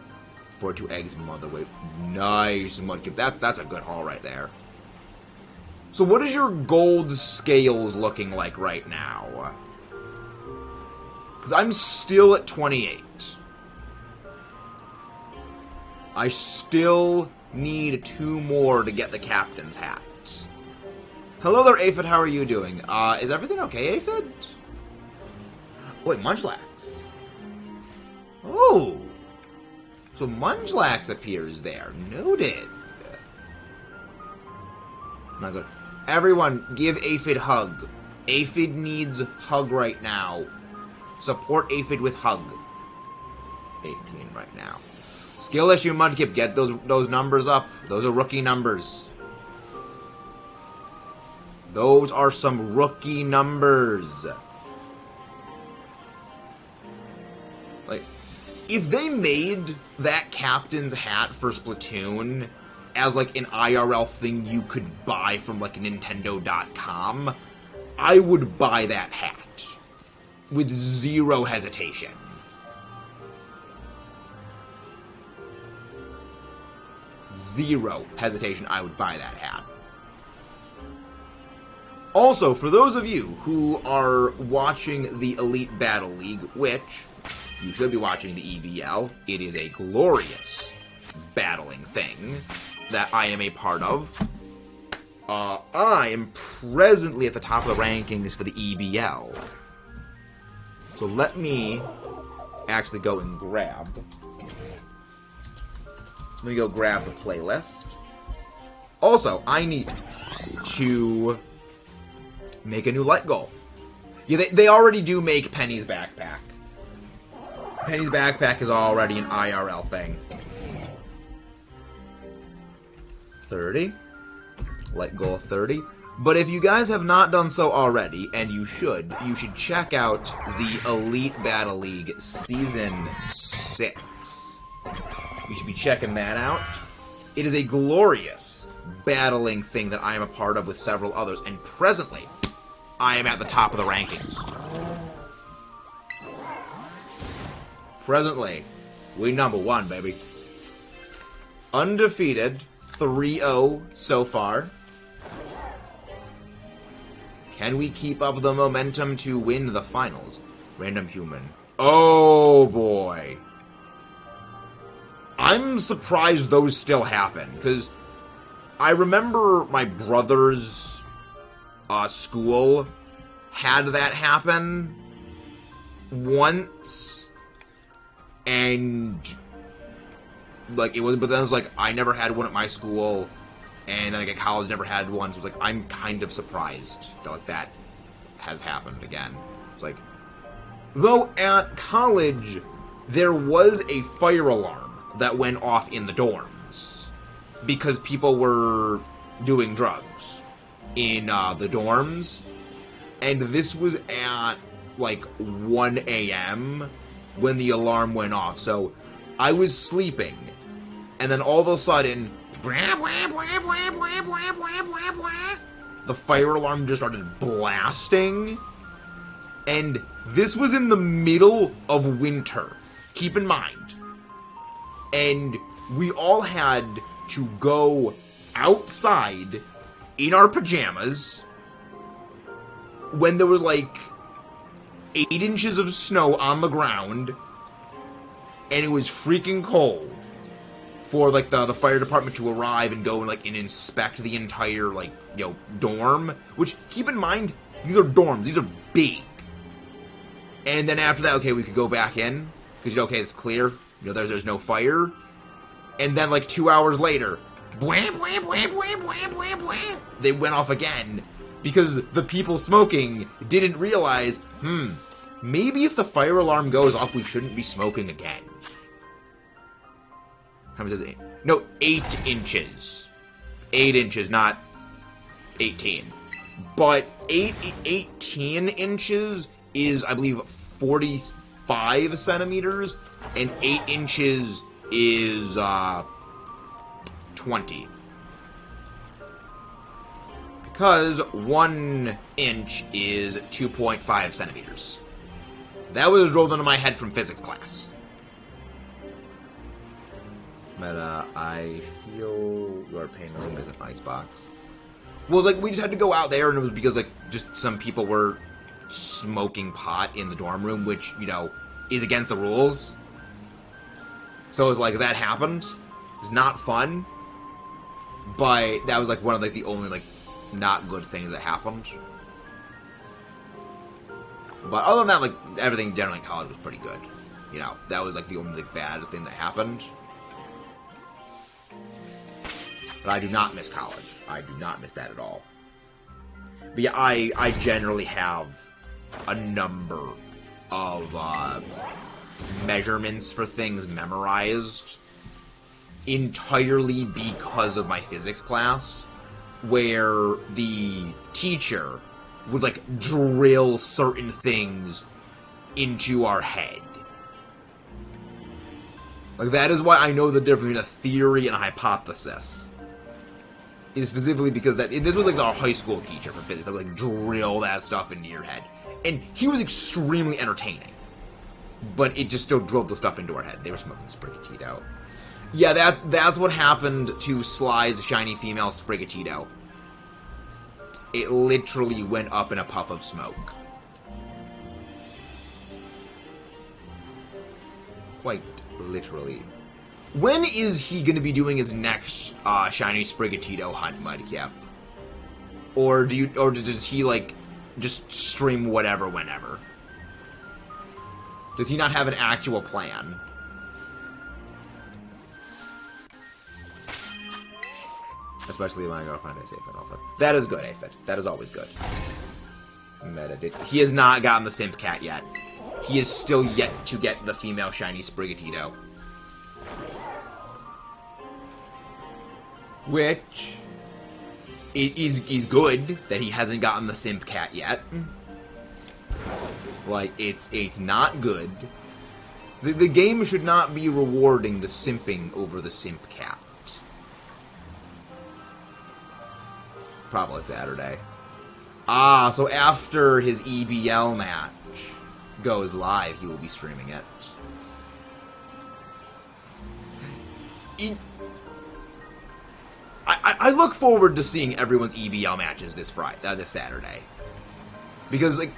42 eggs, motherweight. Nice, Mudkip. That's a good haul right there. So what is your gold scales looking like right now? Because I'm still at 28. I still need 2 more to get the captain's hat. Hello there, Aphid. How are you doing? Is everything okay, Aphid? Wait, Munchlax. Oh. So Munchlax appears there. Noted. Not good. Everyone, give Aphid hug. Aphid needs hug right now. Support Aphid with hug. 18 right now. Skill issue, Mudkip. Get those numbers up. Those are rookie numbers. Those are some rookie numbers. Like, if they made that captain's hat for Splatoon as, like, an IRL thing you could buy from, like, Nintendo.com, I would buy that hat. With zero hesitation. Zero hesitation, I would buy that hat. Also, for those of you who are watching the Elite Battle League, which you should be watching the EBL, it is a glorious battling thing that I am a part of. I am presently at the top of the rankings for the EBL. So let me actually go and grab. Let me go grab the playlist. Also, I need to make a new light goal. Yeah, they already do make Penny's backpack. Penny's backpack is already an IRL thing. 30. Light goal 30. But if you guys have not done so already, and you should check out the Elite Battle League Season 6. You should be checking that out. It is a glorious battling thing that I am a part of with several others, and presently, I am at the top of the rankings. Presently, we #1, baby. Undefeated, 3-0 so far. Can we keep up the momentum to win the finals? Random human. Oh, boy. I'm surprised those still happen, because I remember my brother's school had that happen once, and, like, it was, but then it was like, I never had one at my school, and like at college never had one, so it was like, I'm kind of surprised that, like, that has happened again. It's like, though at college, there was a fire alarm that went off in the dorms, because people were doing drugs in the dorms, and this was at, like, 1 a.m. when the alarm went off, so I was sleeping, and then all of a sudden, the fire alarm just started blasting, and this was in the middle of winter, keep in mind, and we all had to go outside in our pajamas when there was like 8 inches of snow on the ground, and it was freaking cold, for like the fire department to arrive and go and like and inspect the entire like, you know, dorm. Which, keep in mind, these are dorms, these are big. And then after that, okay, we could go back in because, you know, okay, it's clear, you know, there's no fire. And then like 2 hours later, they went off again because the people smoking didn't realize, maybe if the fire alarm goes off, we shouldn't be smoking again. How much is it? No, 8 inches. 8 inches, not 18. But 18 inches is, I believe, 45 centimeters, and 8 inches is 20. Because 1 inch is 2.5 centimeters. That was rolled into my head from physics class. Meta, I feel your pain room is an icebox. Well, like, we just had to go out there, and it was because, like, just some people were smoking pot in the dorm room, which, you know, is against the rules. So it was like, that happened. It was not fun. But that was, like, one of, like, the only, like, not good things that happened. But other than that, like, everything generally in college was pretty good. You know, that was, like, the only, like, bad thing that happened. But I do not miss college. I do not miss that at all. But yeah, I generally have a number of measurements for things memorized entirely because of my physics class, where the teacher would, like, drill certain things into our head. Like, that is why I know the difference between a theory and a hypothesis. Is specifically because this was like our high school teacher for physics that would like drill that stuff into your head. And he was extremely entertaining. But it just still drilled the stuff into our head. They were smoking Sprigatito. Yeah, that's what happened to Sly's shiny female Sprigatito. It literally went up in a puff of smoke. Quite literally. When is he going to be doing his next shiny Sprigatito hunt, Mudkip? Or does he like just stream whatever whenever? Does he not have an actual plan? Especially when I go find a safe office. That is good, Aphid. That is always good. He has not gotten the Simp Cat yet. He is still yet to get the female shiny Sprigatito. Which is good that he hasn't gotten the Simp Cat yet. Like, it's not good. The game should not be rewarding the simping over the Simp Cat. Probably Saturday. Ah, so after his EBL match goes live, he will be streaming it. I look forward to seeing everyone's EBL matches this Saturday. Because, like,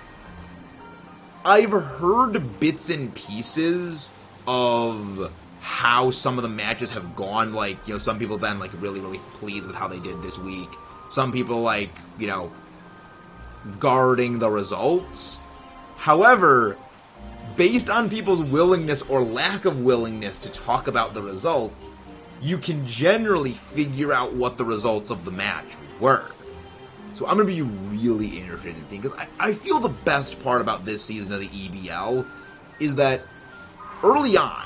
I've heard bits and pieces of how some of the matches have gone. Like, you know, some people have been, like, really, really pleased with how they did this week. Some people, like, you know, guarding the results. However, based on people's willingness or lack of willingness to talk about the results, you can generally figure out what the results of the match were. So I'm going to be really interested in seeing, because I feel the best part about this season of the EBL is that early on,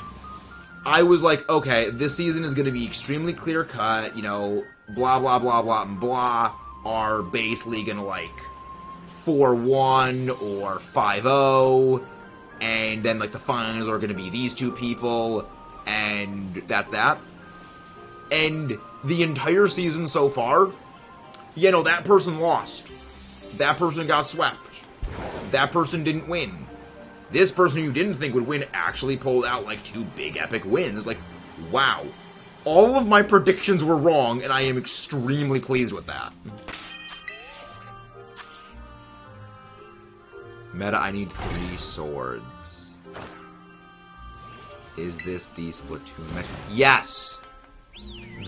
I was like, okay, this season is going to be extremely clear-cut, you know, blah, blah, blah, blah, and blah, are basically going to, like, 4-1 or 5-0, and then, like, the finals are going to be these two people, and that's that. And the entire season so far, you know, that person lost. That person got swept. That person didn't win. This person you didn't think would win actually pulled out, like, 2 big epic wins. Like, wow. All of my predictions were wrong, and I am extremely pleased with that. Meta, I need 3 swords. Is this the Splatoon match? Yes!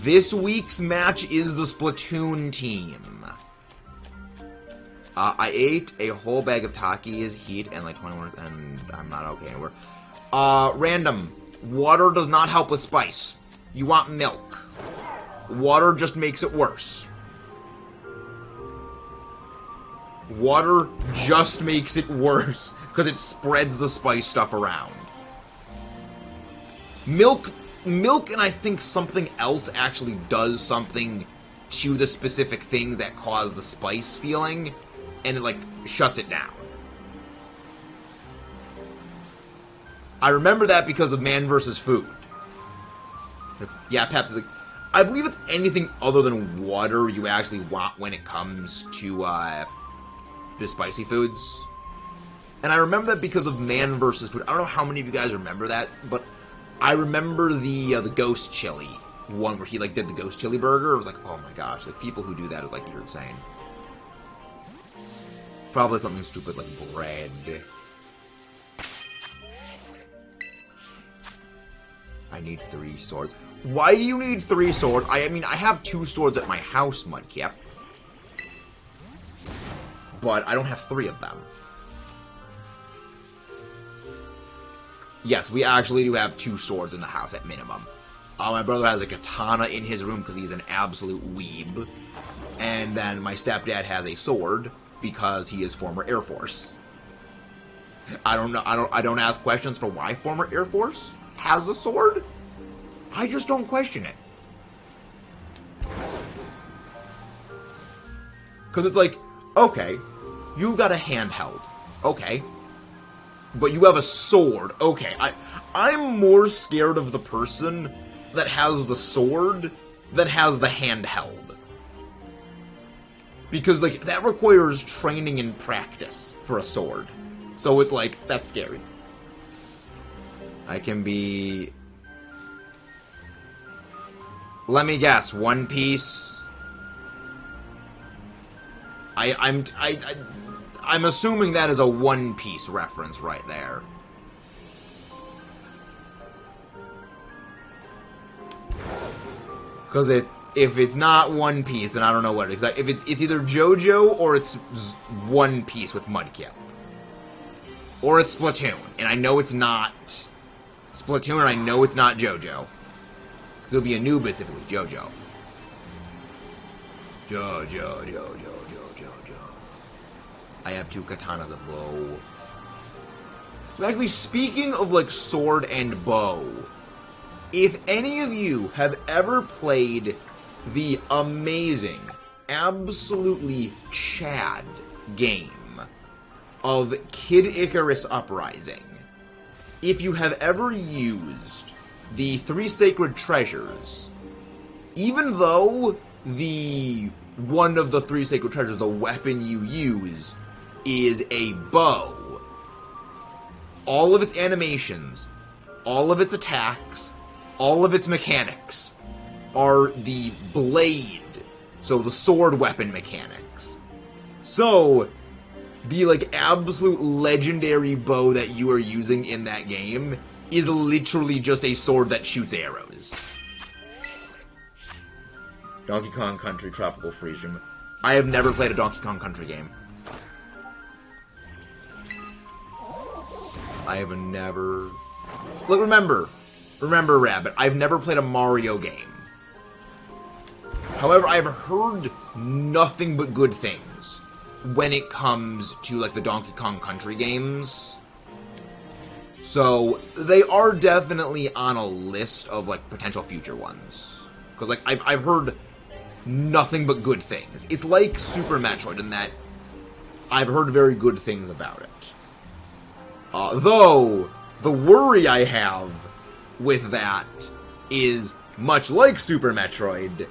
This week's match is the Splatoon team. I ate a whole bag of Takis, heat, and like 21, and I'm not okay anywhere. Random. Water does not help with spice. You want milk. Water just makes it worse. Water just makes it worse, because it spreads the spice stuff around. Milk and I think something else actually does something to the specific things that cause the spice feeling, and it, like, shuts it down. I remember that because of Man vs. Food. Yeah, Pepsi. Like, I believe it's anything other than water you actually want when it comes to the spicy foods. And I remember that because of Man vs. Food. I don't know how many of you guys remember that, but I remember the Ghost Chili one where he, like, did the Ghost Chili burger. It was like, oh my gosh, like, people who do that is like, you're insane. Probably something stupid like bread. I need 3 swords. Why do you need 3 swords? I mean, I have 2 swords at my house, Mudkip. But I don't have 3 of them. Yes, we actually do have 2 swords in the house at minimum. My brother has a katana in his room because he's an absolute weeb. And then my stepdad has a sword because he is former Air Force. I don't know. I don't ask questions for why former Air Force has a sword. I just don't question it. Because it's like, okay, you've got a handheld. Okay. but you have a sword. Okay, I'm more scared of the person that has the sword than has the handheld. Because, like, that requires training and practice for a sword. So it's like, that's scary. I can be... Let me guess, One Piece. I'm assuming that is a One Piece reference right there. Because if it's not One Piece, then I don't know what it is. If it's either JoJo or it's One Piece with Mudkip. Or it's Splatoon. And I know it's not Splatoon, and I know it's not JoJo. Because it'll be Anubis if it was JoJo. JoJo. I have 2 katanas of bow. So actually, speaking of, like, sword and bow, if any of you have ever played the amazing, absolutely Chad game of Kid Icarus Uprising, if you have ever used the 3 sacred treasures, even though one of the 3 sacred treasures, the weapon you use, is a bow, all of its animations, all of its attacks, all of its mechanics are the blade, so the sword weapon mechanics. So, the, like, absolute legendary bow that you are using in that game is literally just a sword that shoots arrows. Donkey Kong Country Tropical Freeze. I have never played a Donkey Kong Country game. I have never... Look, remember, Rabbit, I've never played a Mario game. However, I've heard nothing but good things when it comes to, like, the Donkey Kong Country games. So, they are definitely on a list of, like, potential future ones. Because, like, I've heard nothing but good things. It's like Super Metroid in that I've heard very good things about it. Though, the worry I have with that is, much like Super Metroid,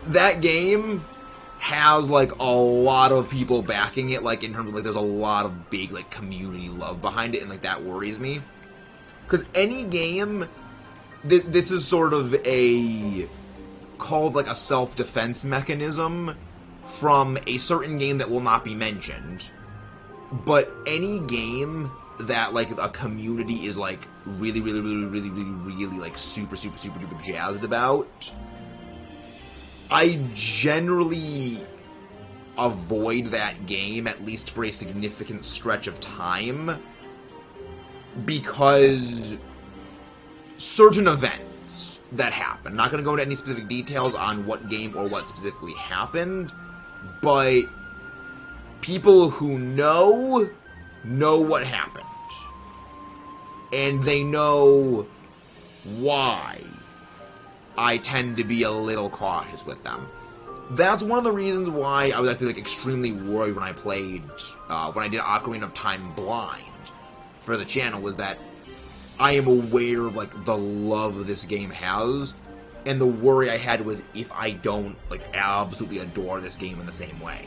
that game has, like, a lot of people backing it, like, in terms of, like, there's a lot of big, like, community love behind it, and, like, that worries me. Because any game, this is sort of called, like, a self-defense mechanism from a certain game that will not be mentioned. But any game that, like, a community is, like, really, like, super duper jazzed about, I generally avoid that game, at least for a significant stretch of time, because certain events that happen, I'm not going to go into any specific details on what game or what specifically happened, but people who know what happened. And they know why I tend to be a little cautious with them. That's one of the reasons why I was actually, like, extremely worried when I played, when I did Ocarina of Time blind for the channel, was that I am aware of, like, the love this game has, and the worry I had was if I don't, like, absolutely adore this game in the same way.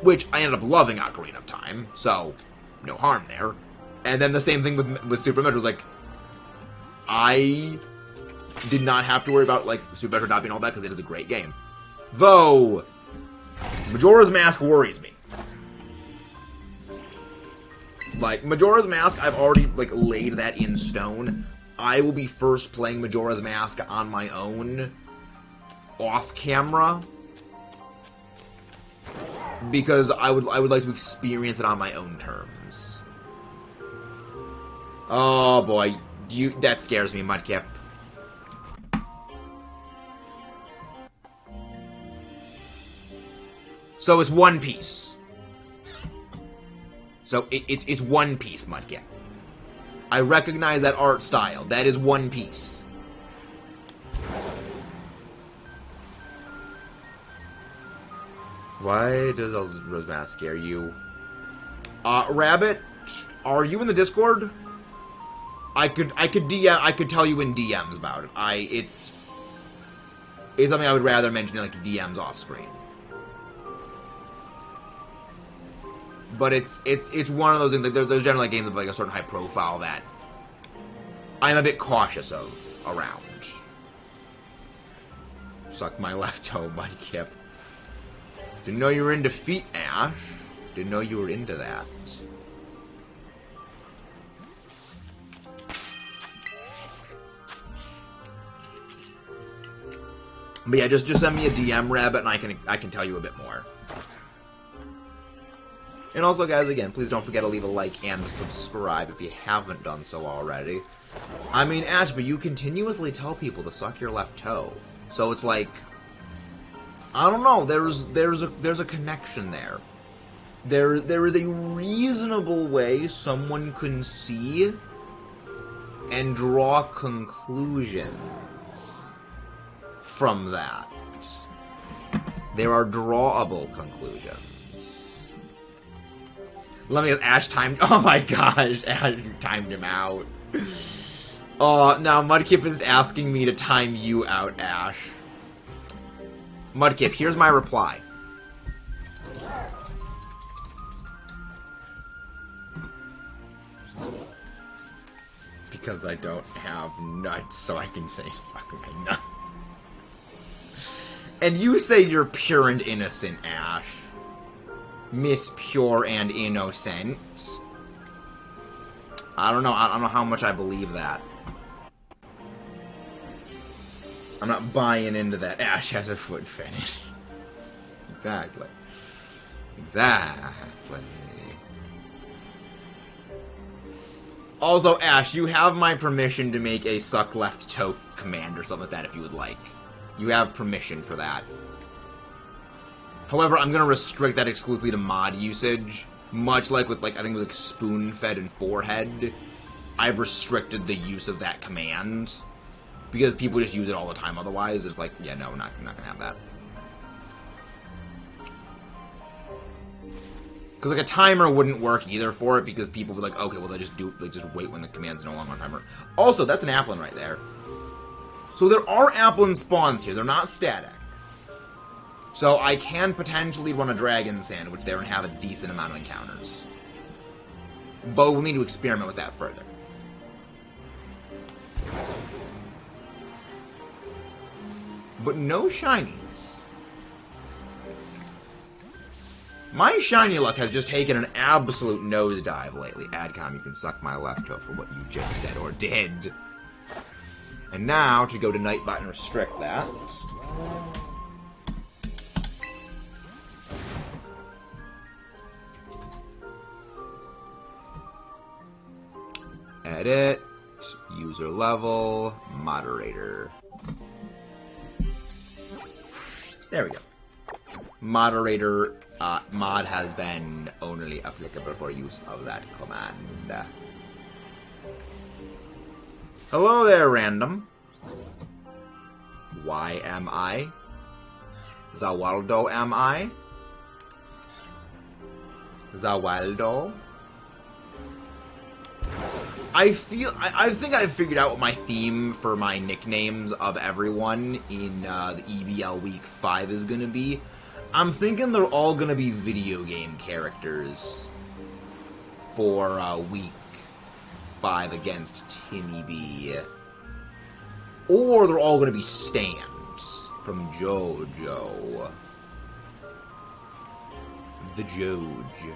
Which, I ended up loving Ocarina of Time, so no harm there. And then the same thing with Super Metroid, like, I did not have to worry about, like, Super Metroid not being all that, because it is a great game. Though, Majora's Mask worries me. Like, Majora's Mask, I've already, like, laid that in stone. I will be first playing Majora's Mask on my own, off camera, because I would like to experience it on my own terms. Oh boy, that scares me, Mudkip. So it's One Piece. So it's One Piece, Mudkip. I recognize that art style. That is One Piece. Why does Majora's Mask scare you? Rabbit, are you in the Discord? I could tell you in DMs about it. It's something I would rather mention in, like, DMs off screen. But it's one of those things. Like, there's generally games of, like, a certain high profile that I'm a bit cautious of around. Suck my left toe, buddy Kip. Didn't know you were into feet, Ash. Didn't know you were into that. But yeah, just send me a DM, Rabbit, and I can tell you a bit more. And also, guys, again, please don't forget to leave a like and subscribe if you haven't done so already. I mean, Ash, but you continuously tell people to suck your left toe, so it's like, I don't know. There's a connection there. There is a reasonable way someone can see and draw conclusions from that. There are drawable conclusions. Let me Ash timed. Oh my gosh, Ash timed him out. Oh, now Mudkip is asking me to time you out, Ash. Mudkip, here's my reply. Because I don't have nuts, so I can say suck my nut. And you say you're pure and innocent, Ash. Miss Pure and Innocent. I don't know how much I believe that. I'm not buying into that. Ash has a foot fetish. Exactly. Exactly. Also, Ash, you have my permission to make a suck left toe command or something like that if you would like. You have permission for that. However, I'm going to restrict that exclusively to mod usage. Much like with, like, I think with, like, spoon-fed and forehead. I've restricted the use of that command. Because people just use it all the time otherwise. It's like, yeah, no, I'm not going to have that. Because, like, a timer wouldn't work either for it, because people would be like, okay, well, they just wait when the command's no longer on timer. Also, that's an Applin right there. So there are Applin spawns here. They're not static. So I can potentially run a Dragon Sandwich there and have a decent amount of encounters. But we'll need to experiment with that further. But no shinies. My shiny luck has just taken an absolute nosedive lately. Adcom, you can suck my left toe for what you just said or did. And now, to go to Nightbot and restrict that. Edit. User level. Moderator. There we go. Moderator mod has been only applicable for use of that command. Hello there, random. Why am I? Zawaldo am I? Zawaldo? I think I've figured out what my theme for my nicknames of everyone in the EBL Week 5 is gonna be. I'm thinking they're all gonna be video game characters for Week 5 against Timmy B. Or they're all gonna be stands from JoJo. The Joj.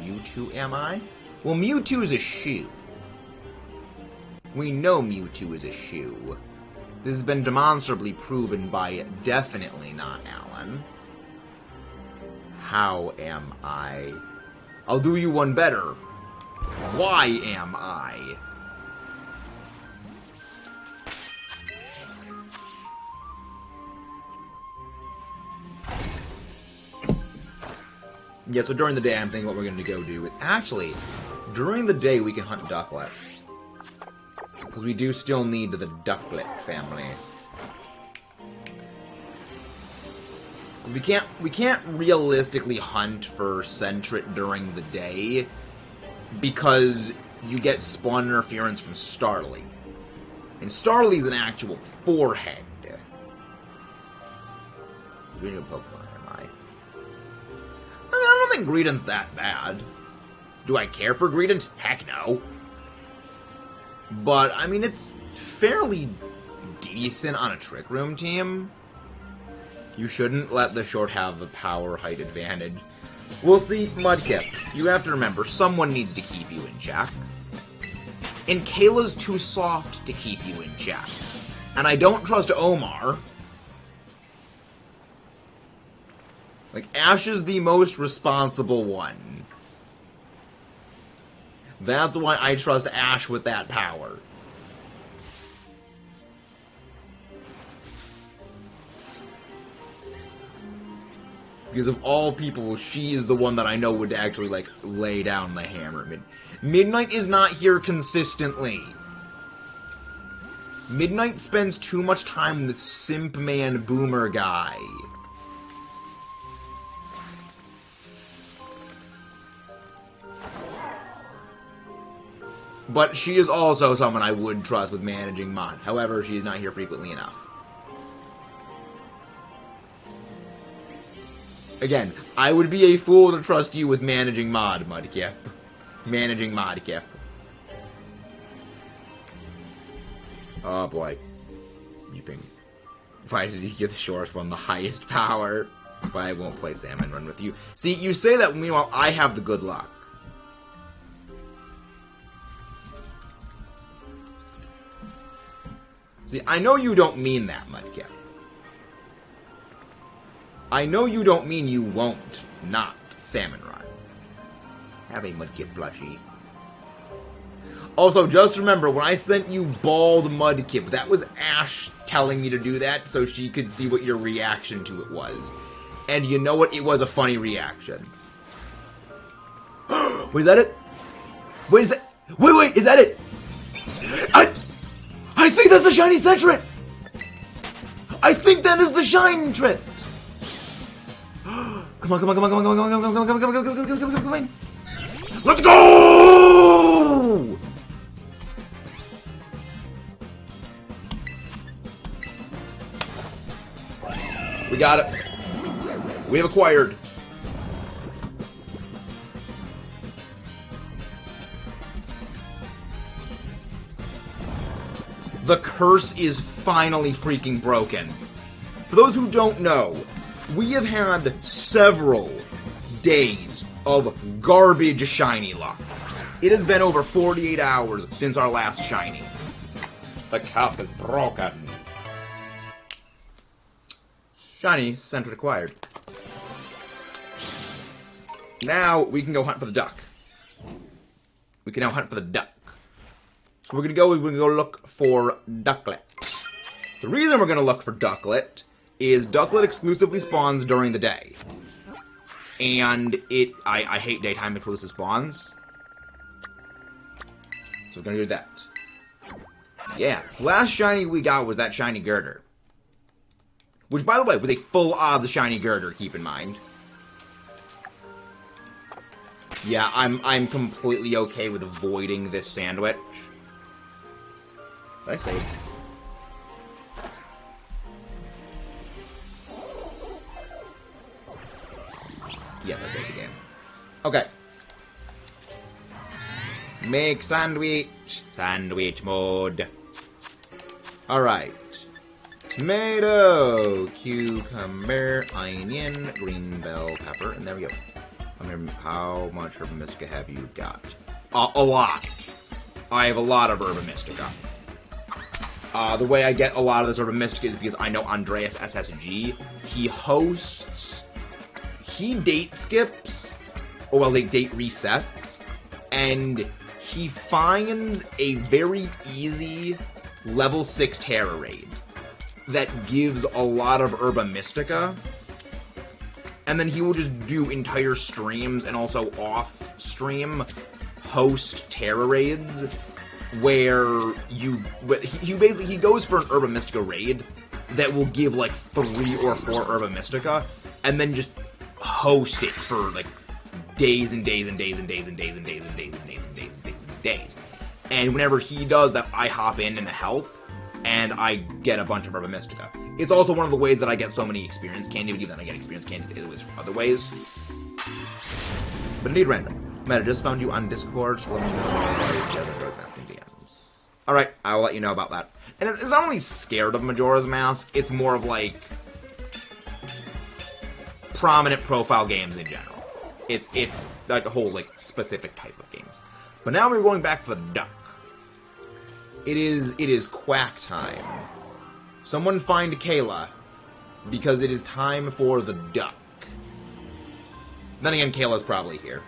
Mewtwo, am I? Well, Mewtwo is a shoe. We know Mewtwo is a shoe. This has been demonstrably proven by definitely not Alan. How am I? I'll do you one better. Why am I? Yeah, so during the day, I'm thinking what we're going to go do is actually, during the day, we can hunt Ducklet. Because we do still need the Ducklet family. We can't realistically hunt for Sentret during the day because you get spawn interference from Starly. And Starly's an actual forehead. Reading a Pokemon, am I? I mean, I don't think Greedent's that bad. Do I care for Greedent? Heck no. But, I mean, it's fairly decent on a Trick Room team. You shouldn't let the short have the power height advantage. We'll see, Mudkip. You have to remember, someone needs to keep you in check. And Kayla's too soft to keep you in check. And I don't trust Omar. Like, Ash is the most responsible one. That's why I trust Ash with that power. Because of all people, she is the one that I know would actually, like, lay down the hammer. Midnight is not here consistently. Midnight spends too much time with Simp Man Boomer guy. But she is also someone I would trust with managing Mod. However, she is not here frequently enough. Again, I would be a fool to trust you with managing Mod, Mudkip. Managing Mudkip. Oh boy. Weeping. Why did he get the shortest one the highest power? But I won't play Salmon Run with you. See, you say that, meanwhile, I have the good luck. See, I know you don't mean that, Mudkip. I know you don't mean you won't not Salmon Run. Have a Mudkip plushie. Also, just remember, when I sent you Bald Mudkip, that was Ash telling me to do that so she could see what your reaction to it was. And you know what? It was a funny reaction. Wait, is that it? Wait, is that... Wait, is that it? I think that's the shiny Sentret! I think that is the shiny Sentret! Come on, come on, come on, come on, come on, come on, come on, come on, come on, come on, come on, come on, come on. Let's go! We got it. We have acquired. The curse is finally freaking broken. For those who don't know, we have had several days of garbage shiny luck. It has been over 48 hours since our last shiny. The curse is broken. Shiny Sentret acquired. Now we can go hunt for the duck. We can now hunt for the duck. So we're gonna go look for Ducklet. The reason we're gonna look for Ducklet is Ducklet exclusively spawns during the day. And I hate daytime exclusive spawns. So we're gonna do that. Yeah, last shiny we got was that shiny Girder. Which, by the way, was a full the shiny Girder, keep in mind. Yeah, I'm completely okay with avoiding this sandwich. Did I save? Yes, I saved the game. Okay. Make sandwich. Sandwich mode. Alright. Tomato, cucumber, onion, green bell pepper, and there we go. How much Herba Mystica have you got? A lot. I have a lot of Herba Mystica. The way I get a lot of this Herba Mystica is because I know Andreas SSG. He date skips, or well, like date resets, and he finds a very easy level 6 Terra raid that gives a lot of Herba Mystica, and then he will just do entire streams and also off-stream host Terra raids where he goes for an Herba Mystica raid that will give like 3 or 4 Herba Mystica, and then just host it for, like, days and days and days and days and days and days and days and days and days and days and days. And whenever he does that, I hop in and help, and I get a bunch of Herba Mystica. It's also one of the ways that I get so many experience candy, but even then I get experience candy from other ways. But indeed random. Matt, I just found you on Discord, so let me know why you guys are asking DMs. Alright, I'll let you know about that. And it's not only scared of Majora's Mask, it's more of, like, prominent profile games in general. It's like a whole, like, specific type of games. But now we're going back to the duck. It is quack time. Someone find Kayla, because it is time for the duck. Then again, Kayla's probably here.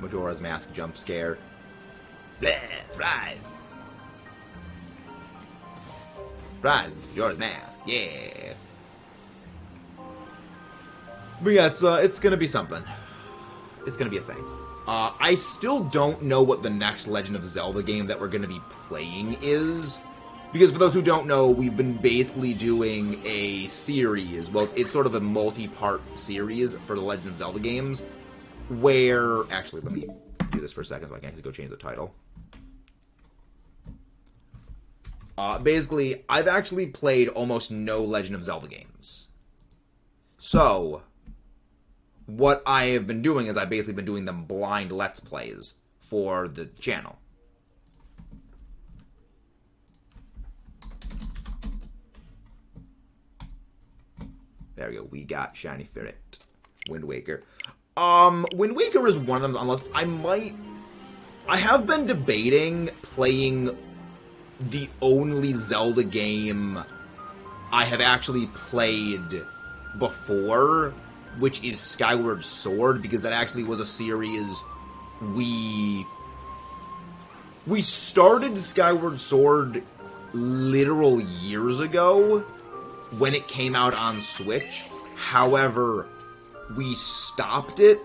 Majora's Mask jump scare. Bleh, surprise! Surprise, Majora's Mask, yeah! But yeah, it's gonna be something. It's gonna be a thing. I still don't know what the next Legend of Zelda game that we're gonna be playing is. Because for those who don't know, we've been basically doing a series. Well, it's sort of a multi-part series for the Legend of Zelda games. Where... Actually, let me do this for a second so I can actually go change the title. Basically, I've actually played almost no Legend of Zelda games. So, what I have been doing is I've basically been doing them blind Let's Plays for the channel. There we go. We got Shiny Ferret. Wind Waker. Wind Waker is one of them, unless I have been debating playing the only Zelda game I have actually played before, which is Skyward Sword, because that actually was a series we started Skyward Sword literal years ago when it came out on Switch. However, we stopped it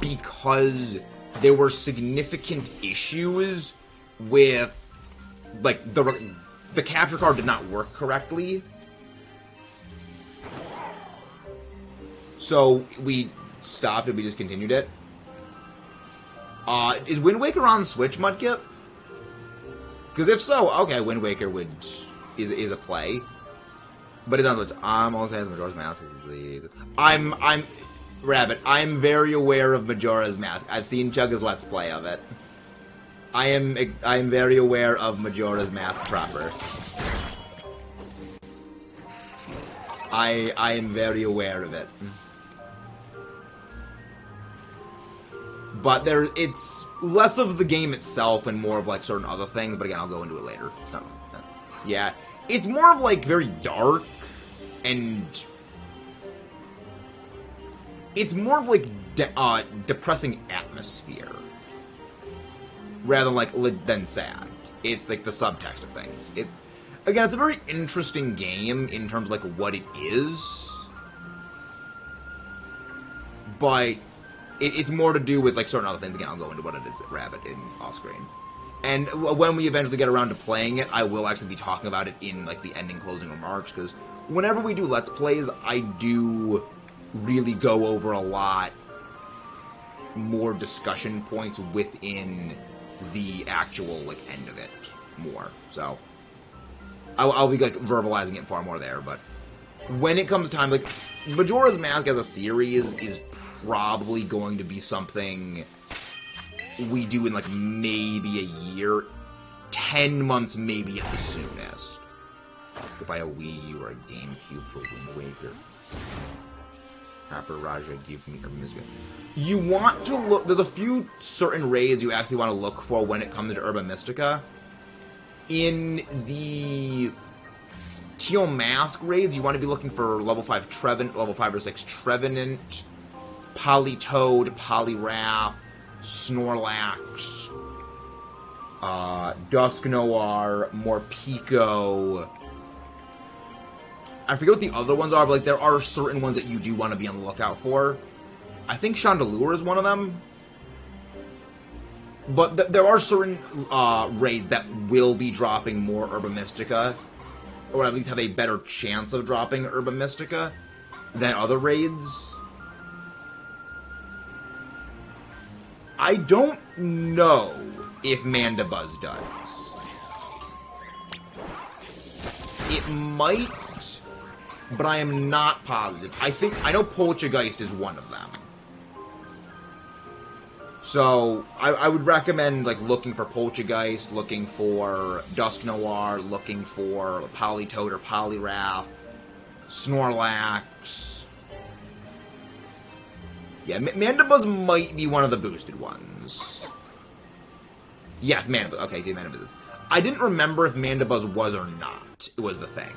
because there were significant issues with, like, the capture card did not work correctly. So we stopped it, we discontinued it. Is Wind Waker on Switch, Mudkip? Because if so, okay, Wind Waker is a play. But it doesn't. Also has Majora's Mask. Rabbit. I'm very aware of Majora's Mask. I've seen Chugga's Let's Play of it. I am very aware of Majora's Mask proper. I am very aware of it. But it's less of the game itself and more of, like, certain other things. But again, I'll go into it later. Yeah. It's more of, like, very dark, and it's more of, like, depressing atmosphere, rather than sad. It's, like, the subtext of things. Again, it's a very interesting game in terms of, like, what it is, but it's more to do with, like, certain other things. Again, I'll go into what it is at Rabbit in off-screen. And when we eventually get around to playing it, I will actually be talking about it in, like, the ending closing remarks, because whenever we do Let's Plays, I do really go over a lot more discussion points within the actual, like, end of it more. So, I'll be, like, verbalizing it far more there, but when it comes time, like, Majora's Mask as a series is probably going to be something we do in, like, maybe a year. 10 months maybe at the soonest. Could buy a Wii U or a GameCube for Wind Waker. Harper Raja, give me her music. You want to look... There's a few certain raids you actually want to look for when it comes to Herba Mystica. In the Teal Mask raids, you want to be looking for level 5 level 5 or 6 Trevenant, Politoad, Poliwrath, Snorlax, Dusk Noir, Morpeko. I forget what the other ones are, but, like, there are certain ones that you do want to be on the lookout for. I think Chandelure is one of them. But there are certain raids that will be dropping more Herba Mystica or at least have a better chance of dropping Herba Mystica than other raids. I don't know if Mandibuzz does. It might, but I am not positive. I know Poltergeist is one of them. So, I would recommend, like, looking for Poltergeist, looking for Dusknoir, looking for Politoed or Poliwrath, Snorlax. Yeah, Mandibuzz might be one of the boosted ones. Yes, Mandibuzz. Okay, see, Mandibuzz. I didn't remember if Mandibuzz was or not. It was the thing.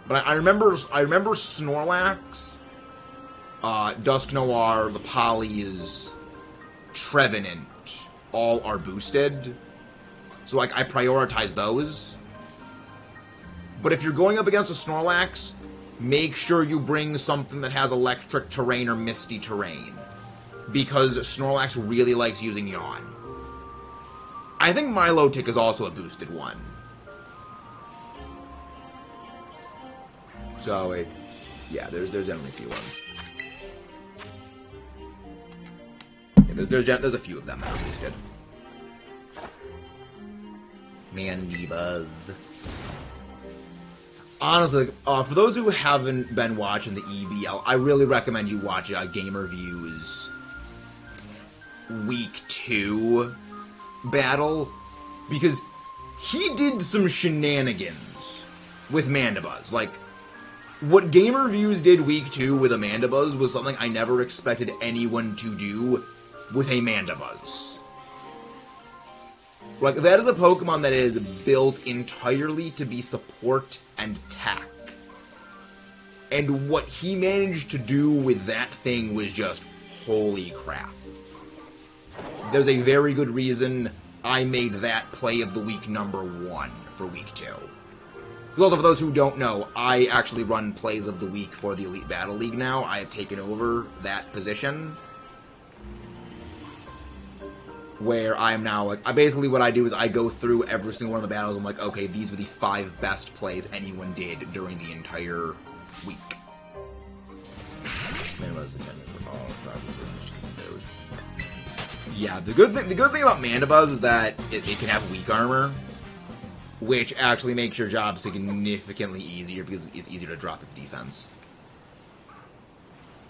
But I remember Snorlax, Dusknoir, the Polys, Trevenant, all are boosted. So, like, I prioritize those. But if you're going up against a Snorlax, make sure you bring something that has electric terrain or misty terrain. Because Snorlax really likes using Yawn. I think Milotic is also a boosted one. So, yeah, there's definitely a few ones. Yeah, there's a few of them that are boosted. Mandibuzz. Honestly, for those who haven't been watching the EBL, I really recommend you watch GamerView's Week 2 battle, because he did some shenanigans with Mandibuzz. Like, what GamerViews did Week 2 with a Mandibuzz was something I never expected anyone to do with a Mandibuzz. Like, that is a Pokemon that is built entirely to be support and attack. And what he managed to do with that thing was just holy crap. There's a very good reason I made that play of the week #1 for Week 2. Because also, for those who don't know, I actually run plays of the week for the Elite Battle League now. I have taken over that position. Where I am now, like, basically what I do is I go through every single one of the battles. I'm like, okay, these were the 5 best plays anyone did during the entire week. Yeah, the good thing about Mandibuzz is that it can have weak armor, which actually makes your job significantly easier because it's easier to drop its defense.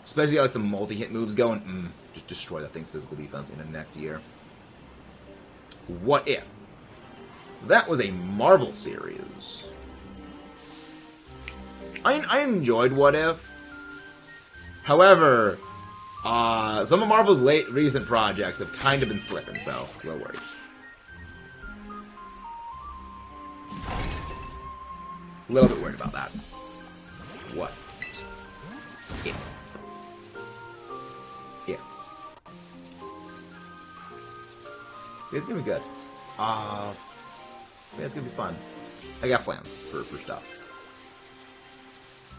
Especially like some multi-hit moves going, just destroy that thing's physical defense in the next year. What If? That was a Marvel series. I enjoyed What If. However, some of Marvel's recent projects have kind of been slipping, so no worries. A little bit worried about that. What If? It's gonna be good. Yeah, it's gonna be fun. I got plans for stuff.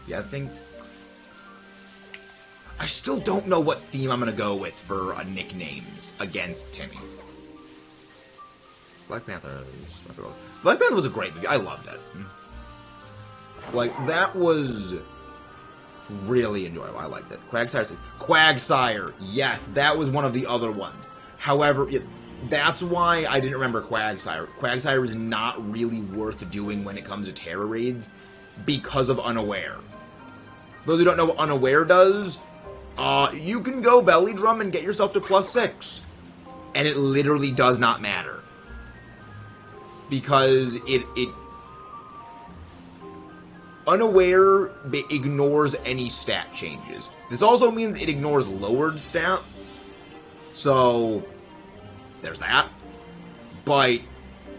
Yeah, I still don't know what theme I'm gonna go with for nicknames against Timmy. Black Panther was a great movie. I loved it. Like, that was really enjoyable. I liked it. Quagsire. Yes, that was one of the other ones. However, that's why I didn't remember Quagsire. Quagsire is not really worth doing when it comes to Terra raids because of Unaware. For those who don't know what Unaware does, you can go Belly Drum and get yourself to +6. And it literally does not matter. Because it Unaware ignores any stat changes. This also means it ignores lowered stats. So there's that. But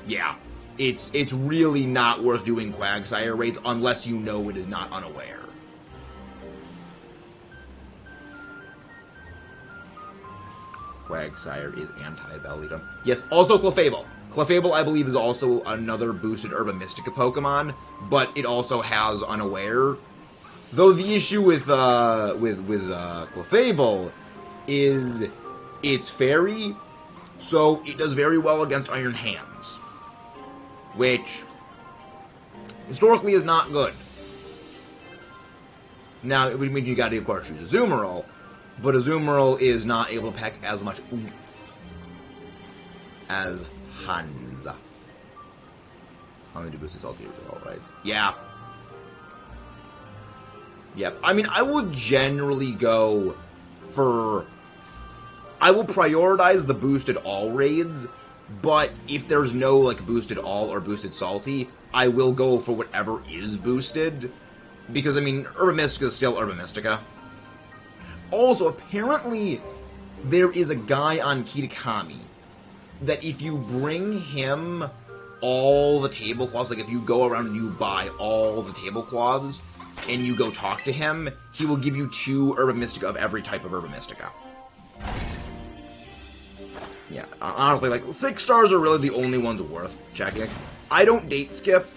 yeah, it's really not worth doing Quagsire raids unless you know it is not Unaware. Quagsire is anti-Belly Drum. Yes, also Clefable. Clefable, I believe, is also another boosted Herba Mystica Pokemon, but it also has Unaware. Though the issue with Clefable is it's Fairy, so it does very well against Iron Hands. which historically is not good. Now, it would mean you gotta, of course, use a Azumarill, but Azumarill is not able to pack as much oomph as Hansa. I'm gonna do boosted salty as well, right? Yeah. Yep. I mean, I will generally go for... I will prioritize the boosted all raids, but if there's no, like, boosted all or boosted salty, I will go for whatever is boosted. Because, I mean, Urban Mystica is still Urban Mystica. Also, apparently, there is a guy on Kitakami that if you bring him all the tablecloths, like if you go around and you buy all the tablecloths, and you go talk to him, he will give you 2 Urban Mystica of every type of Urban Mystica. Yeah, honestly, like, 6 stars are really the only ones worth checking. I don't date skip.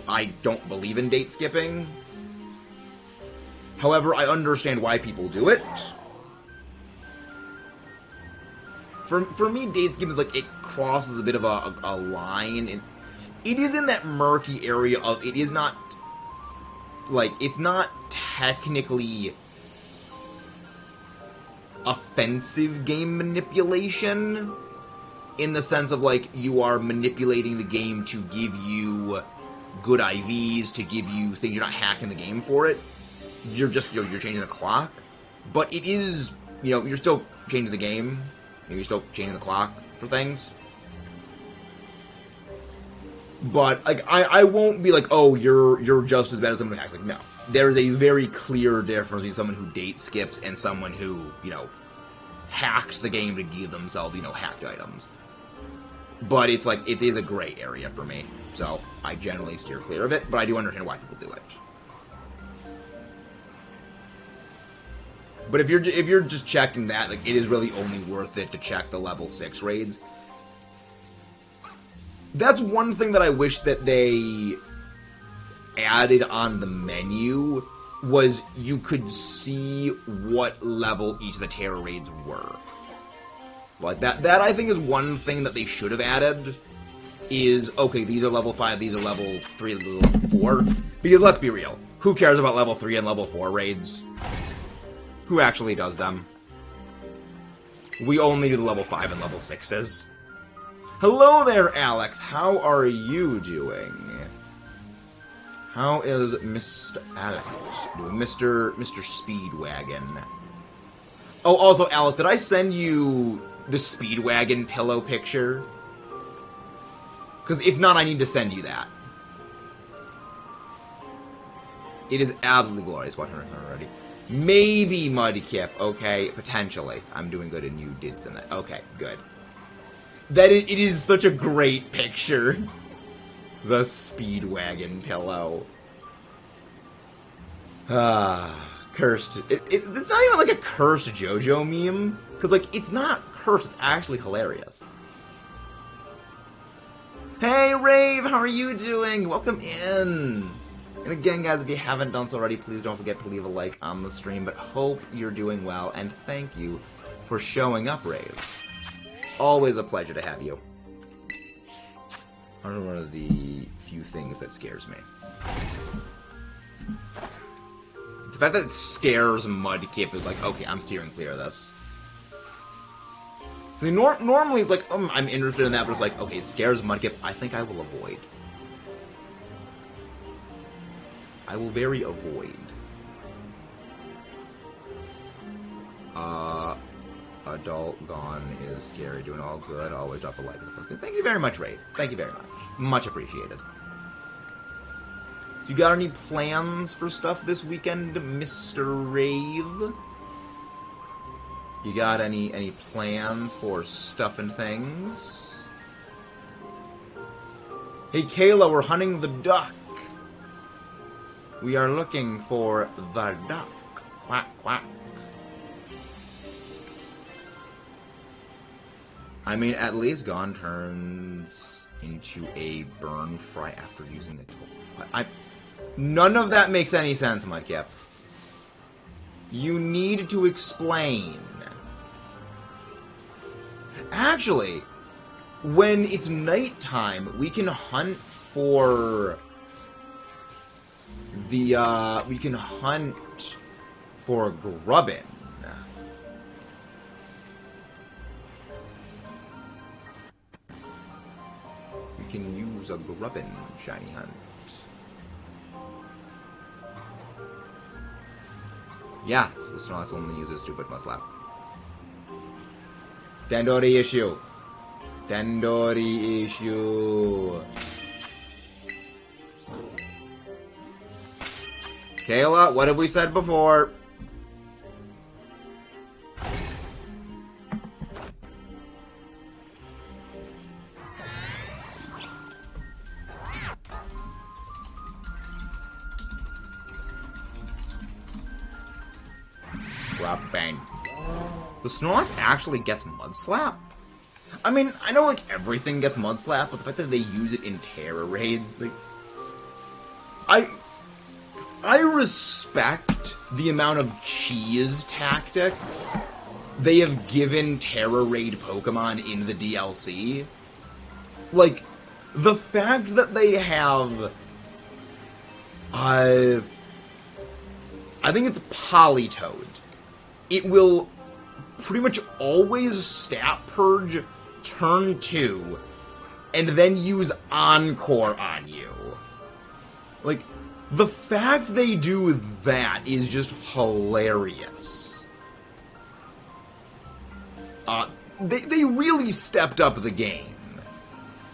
I don't believe in date skipping. However, I understand why people do it. For me, date skip is like, it crosses a bit of a line. And it is in that murky area of, it is not, like, it's not technically offensive game manipulation in the sense of, like, you are manipulating the game to give you good IVs, to give you things. You're not hacking the game for it. You're just, you're changing the clock. But it is, you know, you're still changing the game. You're still changing the clock for things. But, like, I won't be like, oh, you're just as bad as someone who hacks. Like, no. There is a very clear difference between someone who date skips and someone who, you know, hacks the game to give themselves, you know, hacked items. But it's like, it is a gray area for me. So, I generally steer clear of it, but I do understand why people do it. But if you're just checking that, like, it is really only worth it to check the level 6 raids. That's one thing that I wish that they added on the menu, was you could see what level each of the terror raids were. Like, that I think is one thing that they should have added, is, okay, these are level 5, these are level 3, level 4. Because let's be real, who cares about level 3 and level 4 raids? Who actually does them? We only do the level 5 and level 6s. Hello there, Alex. How are you doing? How is Mr. Alex doing? Mr. Speedwagon. Oh, also, Alex, did I send you the Speedwagon pillow picture? Because if not, I need to send you that. It is absolutely glorious. 100 already. Maybe Mudkip. Okay, potentially. I'm doing good and you did send that. Okay, good. It is such a great picture. The Speedwagon pillow. Cursed. It's not even like a cursed JoJo meme. Because, like, it's not cursed. It's actually hilarious. Hey, Rave! How are you doing? Welcome in! And again, guys, if you haven't done so already, please don't forget to leave a like on the stream. But hope you're doing well, and thank you for showing up, Rave. Always a pleasure to have you. One of the few things that scares me. The fact that it scares Mudkip is like, okay, I'm steering clear of this. I mean, normally it's like, I'm interested in that, but it's like, okay, it scares Mudkip, I think I will avoid. I will very avoid. Adult Gone is scary, doing all good, always drop a like. Thank you very much, Ray. Thank you very much. Much appreciated. So you got any plans for stuff this weekend, Mr. Rave? You got any plans for stuff and things? Hey, Kayla, we're hunting the duck. We are looking for the duck. Quack, quack. I mean, at least Gone turns into a burn fry after using the tool. None of that makes any sense, Mudkip. You need to explain. Actually, when it's nighttime, we can hunt for the, we can hunt for Grubbin. We can use a Grubbin shiny hunt. Yeah, the Snorlax only uses stupid Musclap. Dandori issue. Dandori issue. Kayla, what have we said before? Bang. The Snorlax actually gets Mud Slap? I mean, I know like everything gets Mud Slap, but the fact that they use it in Terra raids, like, I respect the amount of cheese tactics they have given Terra raid Pokemon in the DLC. Like, the fact that they have, I think it's Politoed. It will pretty much always Stat Purge turn 2, and then use Encore on you. Like, the fact they do that is just hilarious. They really stepped up the game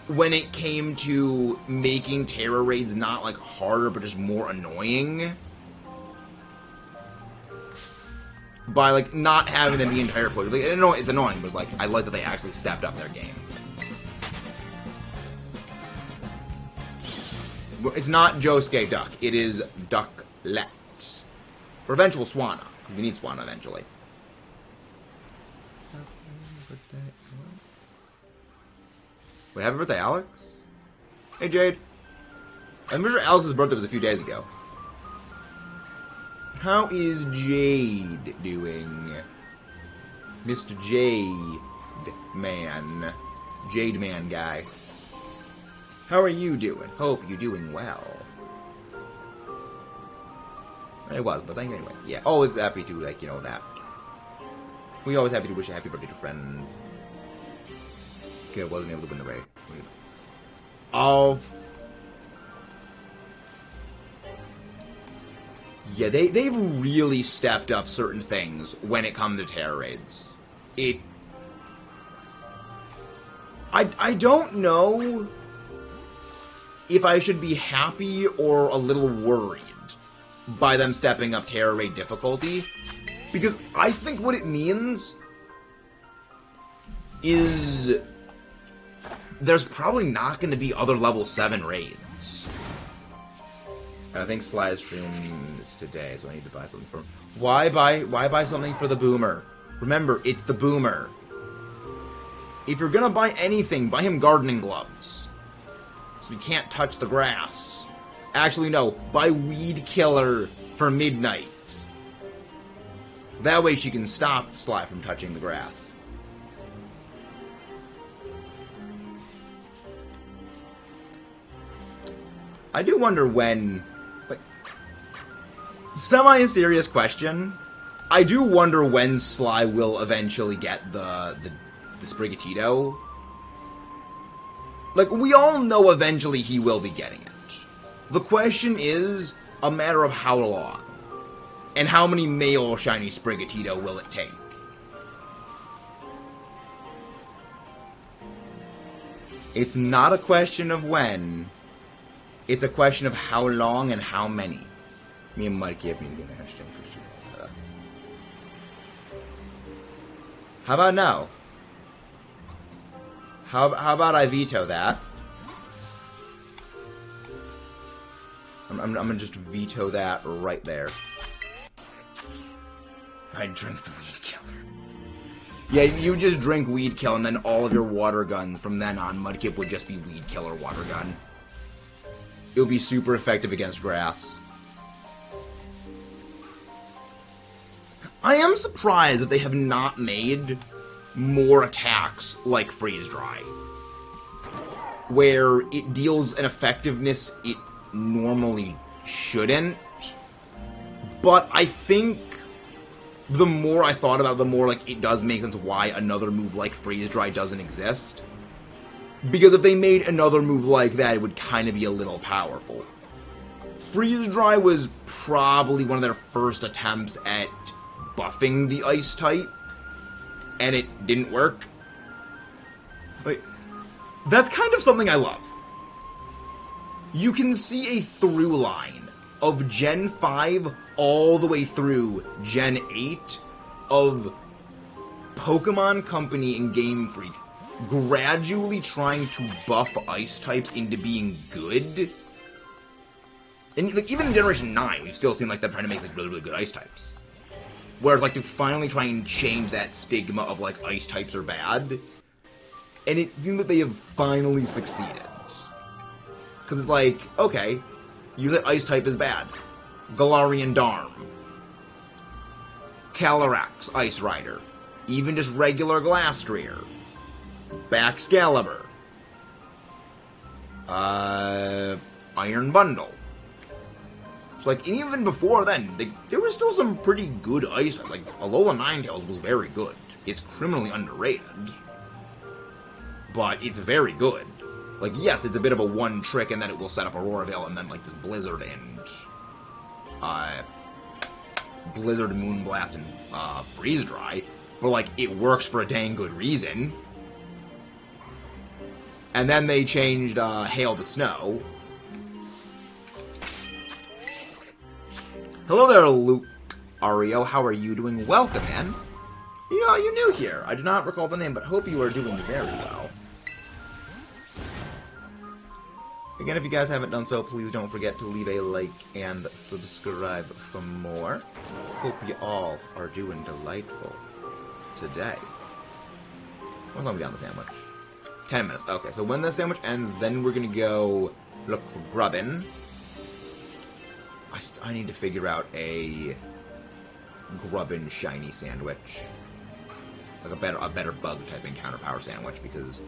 when it came to making Terra raids not, like, harder, but just more annoying. By, like, not having them the entire push. Like, it's annoying, but, like, I like that they actually stepped up their game. It's not Josuke Duck. It is Ducklet. For eventual Swanna. We need Swanna eventually. Wait, happy birthday, Alex? Hey, Jade. I'm pretty sure Alex's birthday was a few days ago. How is Jade doing? Mr. Jade Man. Jade Man guy. How are you doing? Hope you're doing well. I was, but thank you anyway. Yeah, always happy to, like, you know, that. We always happy to wish a happy birthday to friends. Okay, I wasn't able to win the raid. Oh. Yeah, they've really stepped up certain things when it comes to Terra raids. I don't know if I should be happy or a little worried by them stepping up Terra raid difficulty, because I think what it means is there's probably not going to be other level 7 raids. I think Sly's stream is today, so I need to buy something for him. Why buy something for the Boomer? Remember, it's the Boomer. If you're gonna buy anything, buy him gardening gloves. So he can't touch the grass. Actually, no, buy Weed Killer for Midnight. That way she can stop Sly from touching the grass. I do wonder when... Like, semi-serious question. I do wonder when Sly will eventually get the Sprigatito. Like, we all know eventually he will be getting it. The question is a matter of how long. And how many male shiny Sprigatito will it take? It's not a question of when. It's a question of how long and how many. Me and Mike gave me the hashtag. How about now? How about I veto that? I'm gonna just veto that right there. I drink the Weed Killer. Yeah, you just drink Weed Kill, and then all of your water guns from then on, Mudkip would just be Weed Killer water gun. It would be super effective against grass. I am surprised that they have not made more attacks like Freeze Dry. where it deals an effectiveness it normally shouldn't. But I think the more I thought about it, the more, like, it does make sense why another move like Freeze Dry doesn't exist. Because if they made another move like that, it would kind of be a little powerful. Freeze Dry was probably one of their first attempts at buffing the Ice type, and it didn't work. Like, that's kind of something I love. You can see a through line of Gen 5 all the way through Gen 8 of Pokemon Company and Game Freak gradually trying to buff Ice types into being good. And, like, even in Generation 9, we've still seen, like, them trying to make, like, really, really good Ice types. Where, like, to finally try and change that stigma of, like, Ice types are bad. And it seems that they have finally succeeded. Because it's like, okay, usually Ice type is bad. Galarian Darm. Calyrex, Ice Rider. Even just regular Glastrier. Baxcalibur. Iron Bundle. So, like, even before then, there was still some pretty good Ice types. Like, Alola Ninetales was very good. It's criminally underrated. But it's very good. Like, yes, it's a bit of a one trick, and then it will set up Aurora Veil, and then, like, this Blizzard and, Blizzard, Moonblast, and, Freeze Dry. But, like, it works for a dang good reason. And then they changed, Hail to Snow. Hello there, Luke Ario. How are you doing? Welcome, man. Yeah, you're new here. I do not recall the name, but hope you are doing very well. Again, if you guys haven't done so, please don't forget to leave a like and subscribe for more. Hope you all are doing delightful today. How long we got on the sandwich? 10 minutes. Okay, so when the sandwich ends, then we're gonna go look for Grubbin. I need to figure out a Grubbin shiny sandwich. Like a better bug type encounter power sandwich, because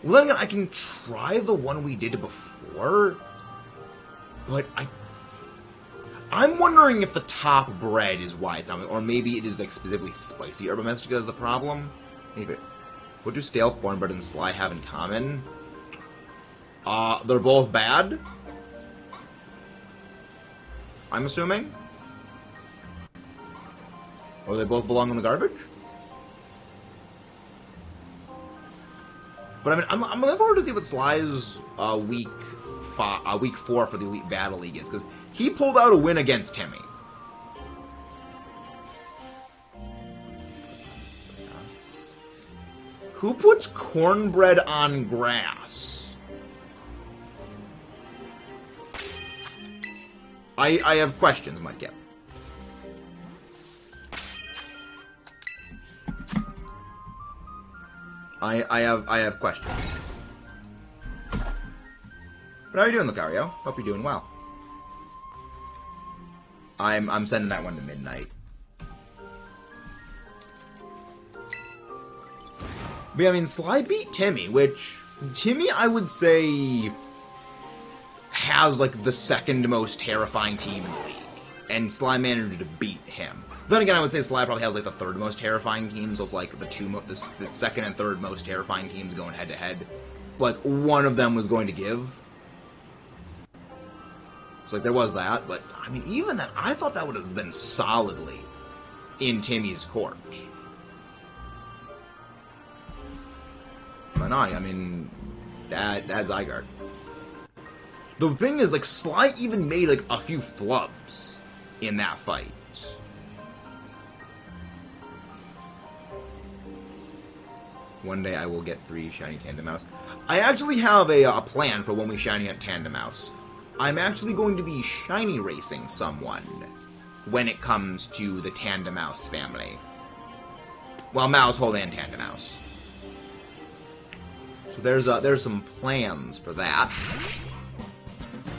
well, then again, I can try the one we did before, but I'm wondering if the top bread is why it's not, or maybe it is like specifically spicy Herba Mystica is the problem. Maybe. What do stale cornbread and Sly have in common? They're both bad. I'm assuming. Or they both belong in the garbage? But I mean, I'm looking forward to see what Sly's week 4 for the Elite Battle League is, because he pulled out a win against Timmy. Who puts cornbread on grass? I have questions, Mike. Yeah. I have questions. But how are you doing, Lucario? Hope you're doing well. I'm sending that one to midnight. But yeah, I mean, Sly beat Timmy, which Timmy, I would say, has like the second most terrifying team in the league, and Sly managed to beat him. Then again, I would say Sly probably has like the third most terrifying teams of like the second and third most terrifying teams going head to head. Like one of them was going to give. So like there was that, but I mean even then, I thought that would have been solidly in Timmy's court. But no, I mean that's Zygarde. The thing is, like, Sly even made, like, a few flubs in that fight. One day I will get 3 shiny Tandemaus. I actually have a plan for when we shiny at Tandemaus. I'm actually going to be shiny racing someone when it comes to the Tandemaus family. Well, Maushold and Tandemaus. So there's some plans for that.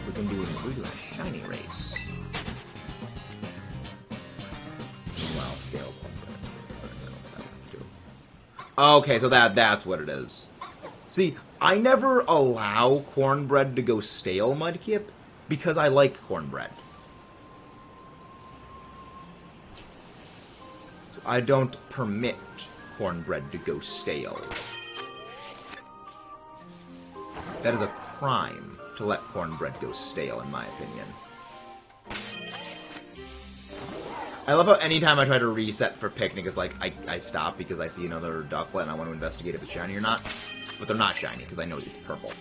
We're doing a shiny race. Wow, scale. Okay, so that's what it is. See, I never allow cornbread to go stale, Mudkip, because I like cornbread. So I don't permit cornbread to go stale. That is a crime to let cornbread go stale, in my opinion. I love how anytime I try to reset for Picnic, it's like, I stop because I see another Ducklet and I want to investigate if it's shiny or not. But they're not shiny, because I know it's purple.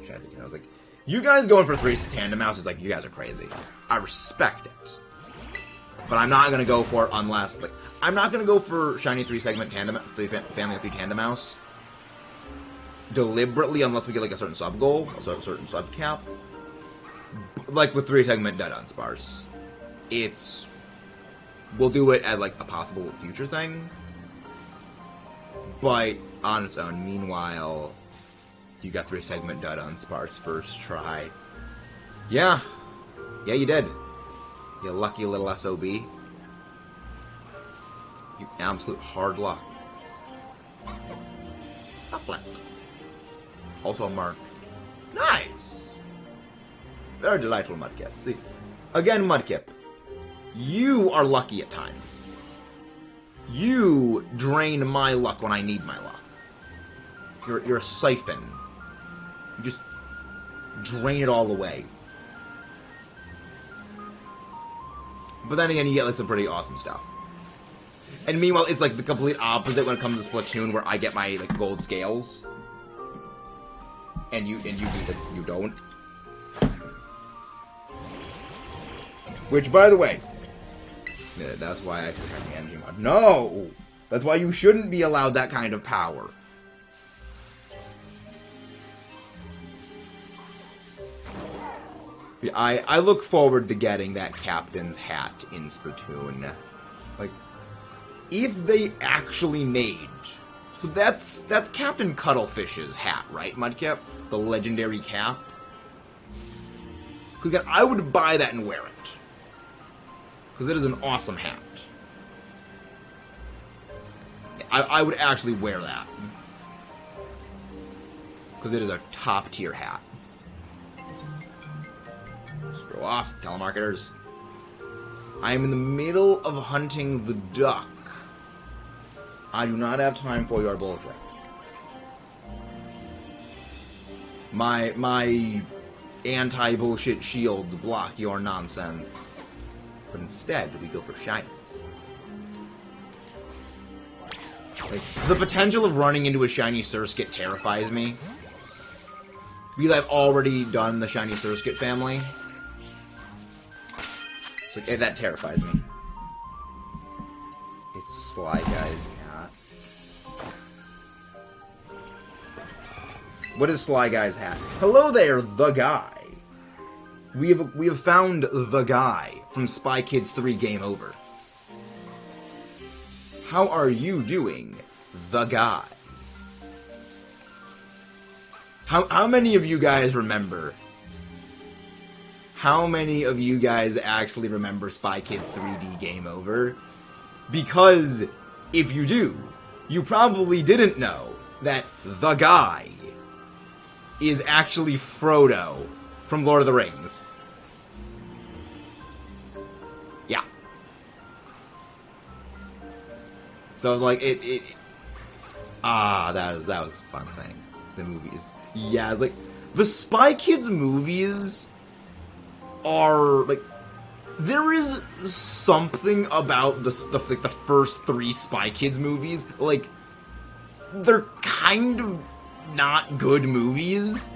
Shiny. I was like, you guys going for 3 Tandem Mouse is like, you guys are crazy. I respect it. But I'm not going to go for it unless, like, I'm not going to go for shiny 3-segment Tandem, Family of 3 Tandem Mouse deliberately unless we get, like, a certain sub-goal, also a certain sub-cap. Like with 3-segment Dead Unspars. It's... We'll do it as, like, a possible future thing. But on its own. Meanwhile, you got 3-segment Dud Unspars first try. Yeah. Yeah, you did. You lucky little SOB. You absolute hard luck. Ducklet. Also a mark. Nice! Very delightful, Mudkip. See, again, Mudkip. You are lucky at times. You drain my luck when I need my luck. You're a siphon. You just drain it all away. But then again, you get like some pretty awesome stuff. And meanwhile, it's like the complete opposite when it comes to Splatoon, where I get my like gold scales, and you don't. Which, by the way, yeah, that's why I protect the energy mod. No, that's why you shouldn't be allowed that kind of power. Yeah, I look forward to getting that captain's hat in Splatoon. Like, if they actually made... So that's Captain Cuttlefish's hat, right, Mudkip? The legendary cap? Because I would buy that and wear it. Because it is an awesome hat. I would actually wear that. Because it is a top-tier hat. Screw off, telemarketers. I am in the middle of hunting the duck. I do not have time for your bullshit. My anti-bullshit shields block your nonsense. But instead, we go for shinies. Like, the potential of running into a shiny Surskit terrifies me. Because I've already done the shiny Surskit family. So that terrifies me. It's Sly Guy's hat. What is Sly Guy's hat? Hello there, the guy. We have found the guy from Spy Kids 3 Game Over. How are you doing, the guy? How many of you guys remember? How many of you guys actually remember Spy Kids 3D Game Over? Because if you do, you probably didn't know that the guy is actually Frodo from Lord of the Rings. Yeah. So I was like, that was a fun thing. The movies. Yeah, like, the Spy Kids movies are, like, there is something about the first 3 Spy Kids movies, like, they're kind of not good movies,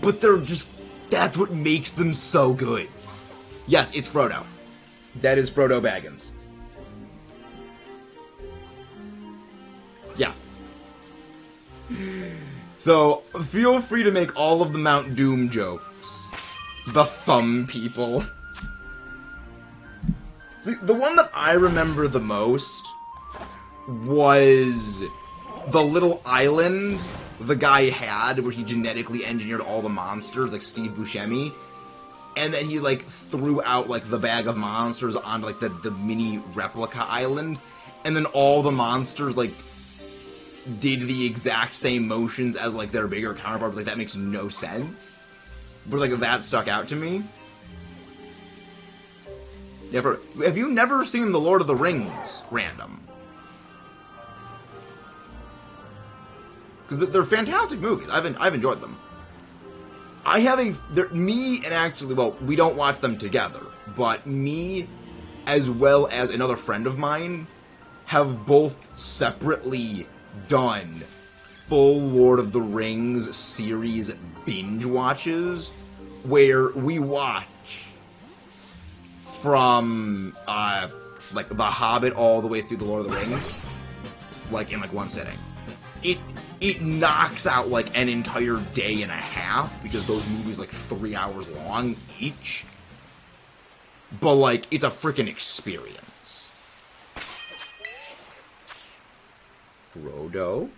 but they're just, that's what makes them so good. Yes, it's Frodo. That is Frodo Baggins. Yeah. So, feel free to make all of the Mount Doom jokes. The thumb people. See, the one that I remember the most was the little island the guy had where he genetically engineered all the monsters, like Steve Buscemi. And then he, like, threw out, like, the bag of monsters on, like, the mini replica island. And then all the monsters, like, did the exact same motions as, like, their bigger counterparts. Like, that makes no sense. But, like, that stuck out to me. Have you never seen The Lord of the Rings random? Because they're fantastic movies. I've enjoyed them. Me and actually, well, we don't watch them together, but me, as well as another friend of mine, have both separately done full Lord of the Rings series binge watches, where we watch from, like, The Hobbit all the way through The Lord of the Rings, like, in, like, one sitting. It knocks out, like, an entire day and a half, because those movies are, like, 3 hours long each. But, like, it's a freaking experience. Frodo.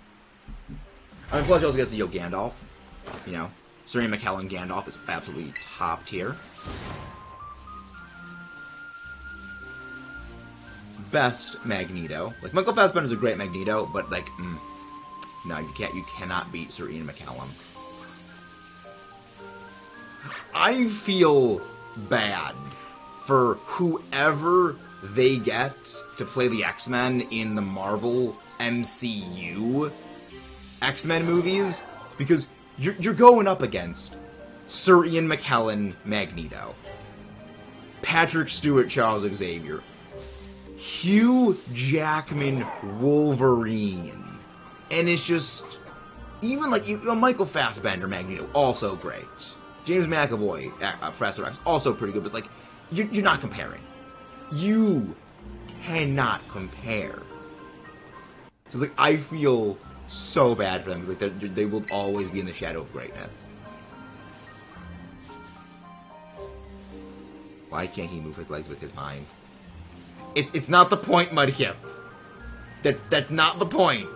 I mean, plus you also get to see Gandalf. You know, Sir Ian McKellen Gandalf is absolutely top tier. Best Magneto. Like, Michael Fassbender's a great Magneto, but, like, no, you cannot beat Sir Ian McKellen. I feel bad for whoever they get to play the X-Men in the Marvel MCU X-Men movies, because you're going up against Sir Ian McKellen Magneto, Patrick Stewart Charles Xavier, Hugh Jackman Wolverine. And it's just, even like, Michael Fassbender, Magneto, also great. James McAvoy, Professor X, also pretty good, but it's like, you're not comparing. You cannot compare. So it's like, I feel so bad for them, because like, they will always be in the shadow of greatness. Why can't he move his legs with his mind? It's not the point, Mudkip. That's not the point.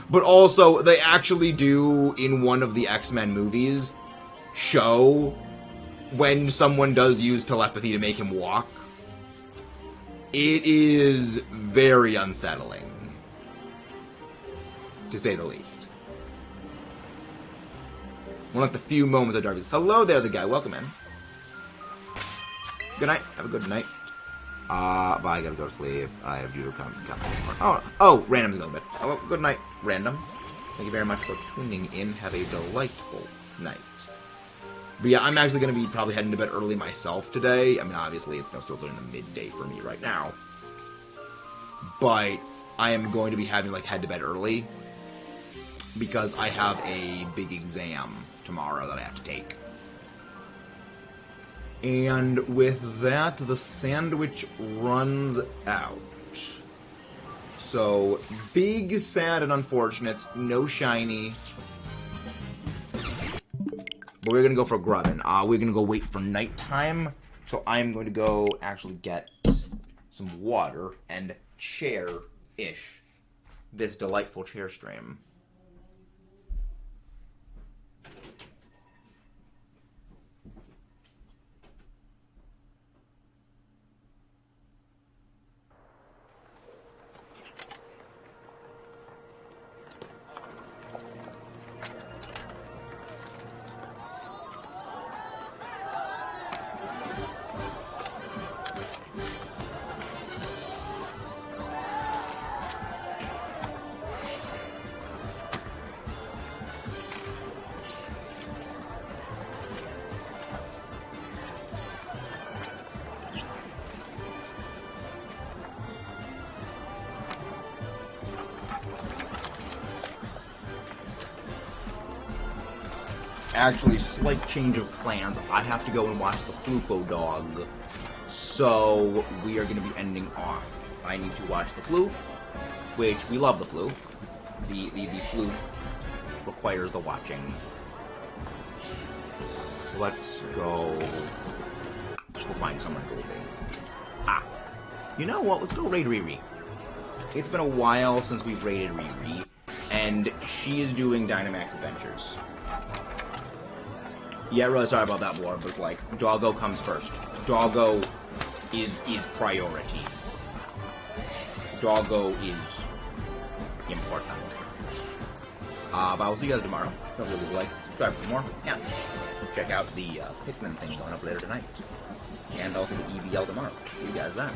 But also, they actually do, in one of the X-Men movies, show when someone does use telepathy to make him walk. It is very unsettling, to say the least. One of the few moments of darkness. Hello there, the guy. Welcome in. Good night. Have a good night. But I gotta go to sleep. I have due to come. Oh, random's going to bed. Oh, good night, random. Thank you very much for tuning in. Have a delightful night. But yeah, I'm actually going to be probably heading to bed early myself today. I mean, obviously, it's still during the midday for me right now. But I am going to be having, like, head to bed early, because I have a big exam tomorrow that I have to take. And with that, the sandwich runs out. So, big, sad, and unfortunate. No shiny. But we're gonna go for grubbin. We're gonna go wait for nighttime. So I'm going to go actually get some water and chair-ish this delightful chair stream. Actually, slight change of plans. I have to go and watch the Flufo Dog. So, we are going to be ending off. I need to watch the Floof, which we love the Floof. The Floof requires the watching. Let's go. Let's go find someone golden. You know what? Let's go raid Riri. It's been a while since we've raided Riri, and she is doing Dynamax Adventures. Yeah, really sorry about that, Lord, but, like, Doggo comes first. Doggo is priority. Doggo is important. But I'll see you guys tomorrow. Don't forget to like, subscribe for more, and check out the Pikmin thing going up later tonight. And also the EBL tomorrow. See you guys then.